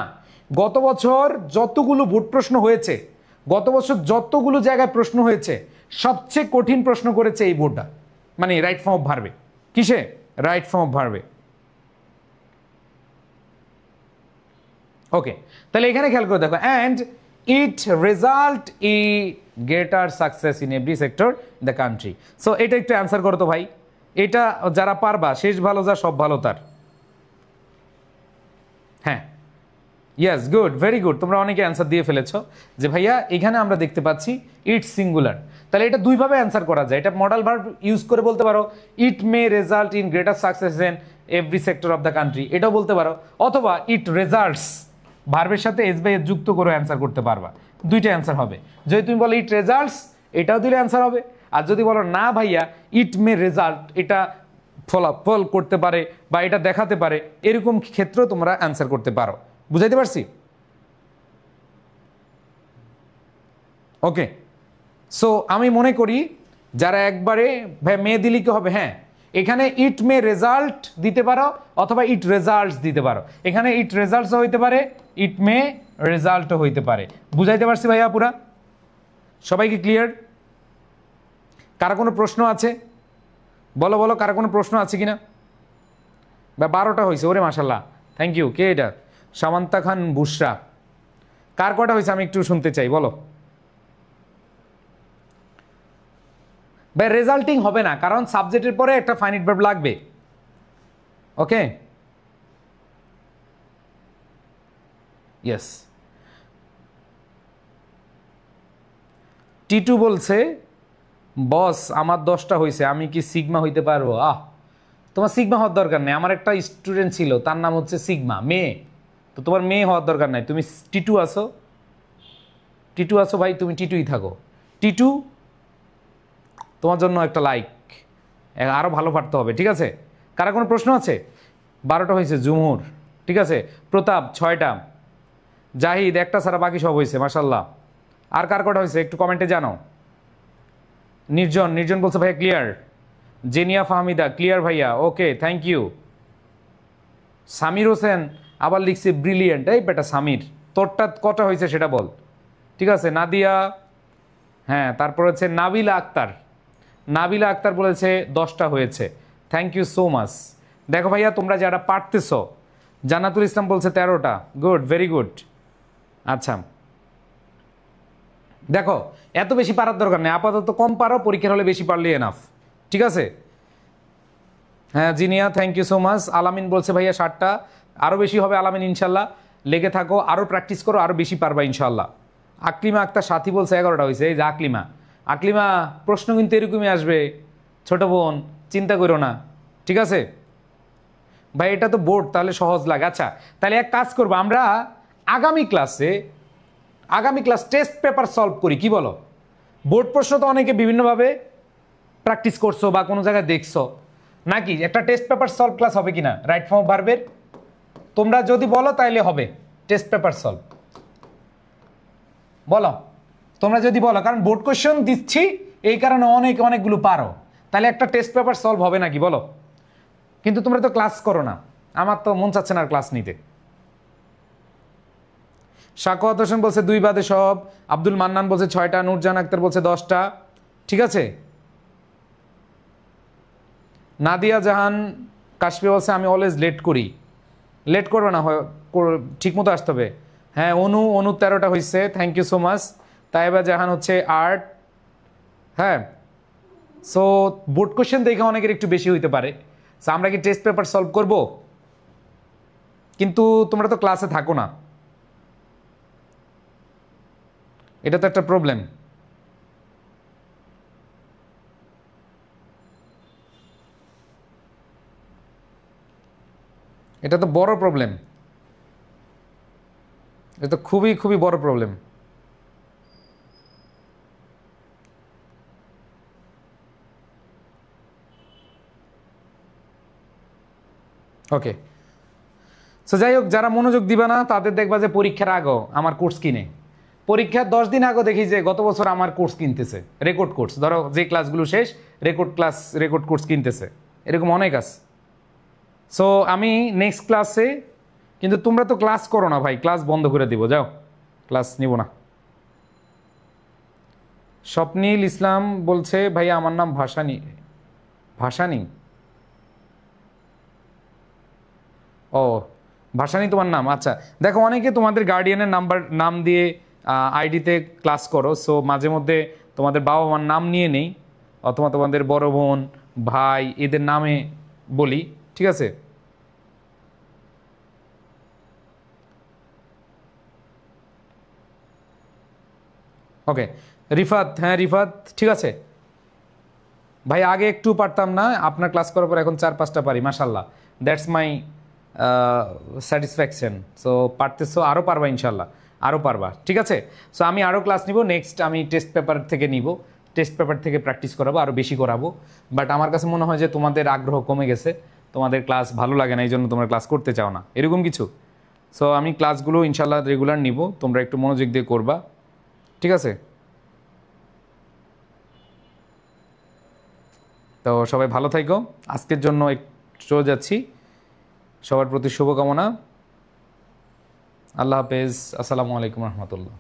Speaker 1: গত বছর যতগুলো বোর্ড প্রশ্ন হয়েছে, গত বছর যতগুলো জায়গায় প্রশ্ন হয়েছে, সবচেয়ে কঠিন প্রশ্ন করেছে এই বোর্ডটা, মানে রাইট ফর্ম অফ ভার্বে। কিসে? রাইট ফর্ম অফ ভার্বে। ওকে, তাহলে এখানে খেয়াল করে দেখো, and it result in greater success in every sector in the country. So এটা একটু অ্যান্সার করো তো ভাই, এটা যারা পারবা, শেষ ভালো যা সব ভালো তার। হ্যাঁ, ইয়েস, গুড, ভেরি গুড। তোমরা অনেকে অ্যান্সার দিয়ে ফেলেছো যে ভাইয়া এখানে আমরা দেখতে পাচ্ছি ইট সিঙ্গুলার। তাহলে এটা দুইভাবে অ্যান্সার করা যায়। এটা মডাল ভার্ব ইউজ করে বলতে পারো it may result in greater success in every sector of the country, এটাও বলতে পারো। অথবা ইট রেজাল্টস, ভার্বের সাথে এস বাই এস যুক্ত করে অ্যান্সার করতে পারবা। দুইটা অ্যান্সার হবে। যদি তুমি বলো ইট রেজাল্টস, এটাও দিলে অ্যান্সার হবে। আর যদি বলো না ভাইয়া ইট মে রেজাল্ট, এটা ফলাফল করতে পারে বা এটা দেখাতে পারে, এরকম ক্ষেত্রেও তোমরা অ্যান্সার করতে পারো। বুঝাইতে পারছি? ওকে, সো আমি মনে করি যারা একবারে ভাই মে দিলে কি হবে, হ্যাঁ এখানে ইট মে রেজাল্ট দিতে পারো অথবা ইট রেজাল্টস দিতে পারো। এখানে ইট রেজাল্টসও হইতে পারে, ইট মে রেজাল্টও হইতে পারে। বুঝাইতে পারছি ভাইয়া পুরা? সবাইকে ক্লিয়ার? কার কোনো প্রশ্ন আছে? বলো বলো, কার কোনো প্রশ্ন আছে কিনা? বা 12টা হয়েছে, ওরে মাশাল্লাহ, থ্যাংক ইউ। কে এটা? সামান্তা খান বুশরা। কার কটা হয়েছে আমি একটু শুনতে চাই, বলো। ভাই রেজাল্টিং হবে না, কারণ সাবজেক্টের পরে একটা ফাইনাইট ভার্ব লাগবে। ওকে, ইয়েস। টিটু বলছে বস আমার 10টা হয়েছে, আমি কি সিগমা হইতে পারবো? তোমার সিগমা হওয়ার দরকার নেই। আমার একটা স্টুডেন্ট ছিল, তার নাম হচ্ছে সিগমা, মেয়ে। তো তোমার মেয়ে হওয়ার দরকার নাই, তুমি টিটু আসো, টিটু আসো ভাই, তুমি টিটুই থাকো। টিটু, তোমার জন্য একটা লাইক, আরও ভালো পারতে হবে, ঠিক আছে? কারা কোনো প্রশ্ন আছে? 12টা হয়েছে। জুমুর, ঠিক আছে। প্রতাপ 6টা। জাহিদ 1টা ছাড়া বাকি সব হয়েছে, মাশাল্লাহ। আর কার কটা হয়েছে একটু কমেন্টে জানাও। নির্জন, নির্জন বলছে ভাইয়া ক্লিয়ার। জেনিয়া ফাহমিদা ক্লিয়ার ভাইয়া, okay thank you. Samir Hossain আবার লিখছে ব্রিলিয়েন্ট। এই বেটা সামির, তোরটা কটা হয়েছে সেটা বল, ঠিক আছে? নাদিয়া, হ্যাঁ, তারপর হচ্ছে নাবিলা আক্তার। নাবিলা আক্তার বলেছে 10টা হয়েছে, থ্যাংক ইউ সো মাচ। দেখো ভাইয়া তোমরা যারা পারতেছ, জান্নাতুল ইসলাম বলছে 13টা, গুড, ভেরি গুড। আচ্ছা দেখো, এত বেশি পারার দরকার নেই, আপাতত কম পারো, পরীক্ষার হলে বেশি পারলে এনাফ, ঠিক আছে? হ্যাঁ Zinia, thank you so much. Alamin বলছে ভাইয়া 7টা, আরও বেশি হবে আলামিন ইনশাল্লাহ, লেগে থাকো, আরও প্র্যাকটিস করো, আরও বেশি পারবা ইনশাল্লাহ। আকলিমা আক্তার সাথী বলছে 11টা হয়েছে। এই যে আকলিমা, আকলিমা প্রশ্ন কিন্তু এরকমই আসবে ছোট বোন, চিন্তা করো না, ঠিক আছে ভাই? এটা তো বোর্ড, তাহলে সহজ লাগে। আচ্ছা তাহলে এক কাজ করবো আমরা, আগামী ক্লাস টেস্ট পেপার সলভ করি, কি বলো? বোর্ড প্রশ্ন তো অনেকে বিভিন্নভাবে প্র্যাকটিস করছো বা কোনো জায়গায় দেখছো, নাকি একটা টেস্ট পেপার সলভ ক্লাস হবে কিনা রাইট ফর্ম ভার্বের? তোমরা যদি বলো তাইলে হবে টেস্ট পেপার সলভ, বলো তোমরা যদি বলো, কারণ বোর্ড কোয়েশ্চেন দিচ্ছি এই কারণে অনেকগুলো পারো, তাহলে একটা টেস্ট পেপার সলভ হবে নাকি বলো? কিন্তু তোমরা তো ক্লাস করো না, আমার তো মন চাচ্ছে না আর ক্লাস নিতে। শাকওয়াত হোসেন বলছে 2 বাদে সব। আব্দুল মান্নান বলছে 6টা। নূরজাহান আক্তার বলছে 10টা, ঠিক আছে। নাদিয়া জাহান কাশফি বলছে আমি অলওয়েজ লেট করি। লেট করবে না, ঠিক মতো আসতে হবে। হ্যাঁ অনু 13টা হয়েছে, thank you so much. Taiba জাহান হচ্ছে 8। হ্যাঁ, সো বোর্ড কোশ্চেন দেখে অনেকের একটু বেশি হইতে পারে। সো আমরা কি টেস্ট পেপার সলভ করব? কিন্তু তোমরা তো ক্লাসে থাকো না, এটা তো একটা প্রবলেম। এটা তো বড় প্রবলেম, এটা তো খুবই বড় প্রবলেম। ওকে, সো যাই হোক, যারা মনোযোগ দিবে না তাদের দেখবা যে পরীক্ষার আগেও আমার কোর্স কিনে, পরীক্ষার 10 দিন আগেও দেখি যে গত বছর আমার কোর্স কিনতেছে, রেকর্ড কোর্স, ধরো যে ক্লাসগুলো শেষ রেকর্ড কোর্স কিনতেছে, এরকম অনেক আছে। সো আমি নেক্সট ক্লাসে, কিন্তু তোমরা তো ক্লাস করো না ভাই, ক্লাস বন্ধ করে দিব, যাও ক্লাস নিব না। স্বপ্নীল ইসলাম বলছে ভাইয়া আমার নাম ভাসানি। ও ভাসানি তোমার নাম, আচ্ছা। দেখো অনেকে তোমাদের গার্ডিয়ানের নাম দিয়ে আইডিতে ক্লাস করো, সো মাঝে মধ্যে তোমাদের বাবা মার নাম নিয়ে নেই, অথবা তোমাদের বড় বোন ভাই এদের নামে বলি, ঠিক আছে? ওকে, রিফাত, হ্যাঁ রিফাত ঠিক আছে ভাই, আগে একটু পারতাম না, আপনার ক্লাস করার পর এখন 4-5টা পারি, মাশাল্লাহ, দ্যাটস মাই স্যাটিসফ্যাকশন। সো পারতেছো, আরও পারবা ইনশাল্লাহ, আরও পারবা, ঠিক আছে। সো আমি আরও ক্লাস নিব, নেক্সট আমি টেস্ট পেপার থেকে নিব, টেস্ট পেপার থেকে প্র্যাকটিস করাবো, আরও বেশি করাবো। বাট আমার কাছে মনে হয় যে তোমাদের আগ্রহ কমে গেছে, তোমাদের ক্লাস ভালো লাগে না, এই জন্য তোমরা ক্লাস করতে চাও না, এরকম কিছু। সো আমি ক্লাসগুলো ইনশাল্লাহ রেগুলার নিব, তোমরা একটু মনোযোগ দিয়ে করবা, ঠিক আছে। তো সবাই ভালো থাইকো, আজকের জন্য একটু যাচ্ছি, সবার প্রতি শুভকামনা, আল্লাহ হাফেজ, আসসালামু আলাইকুম রহমতুল্লাহ।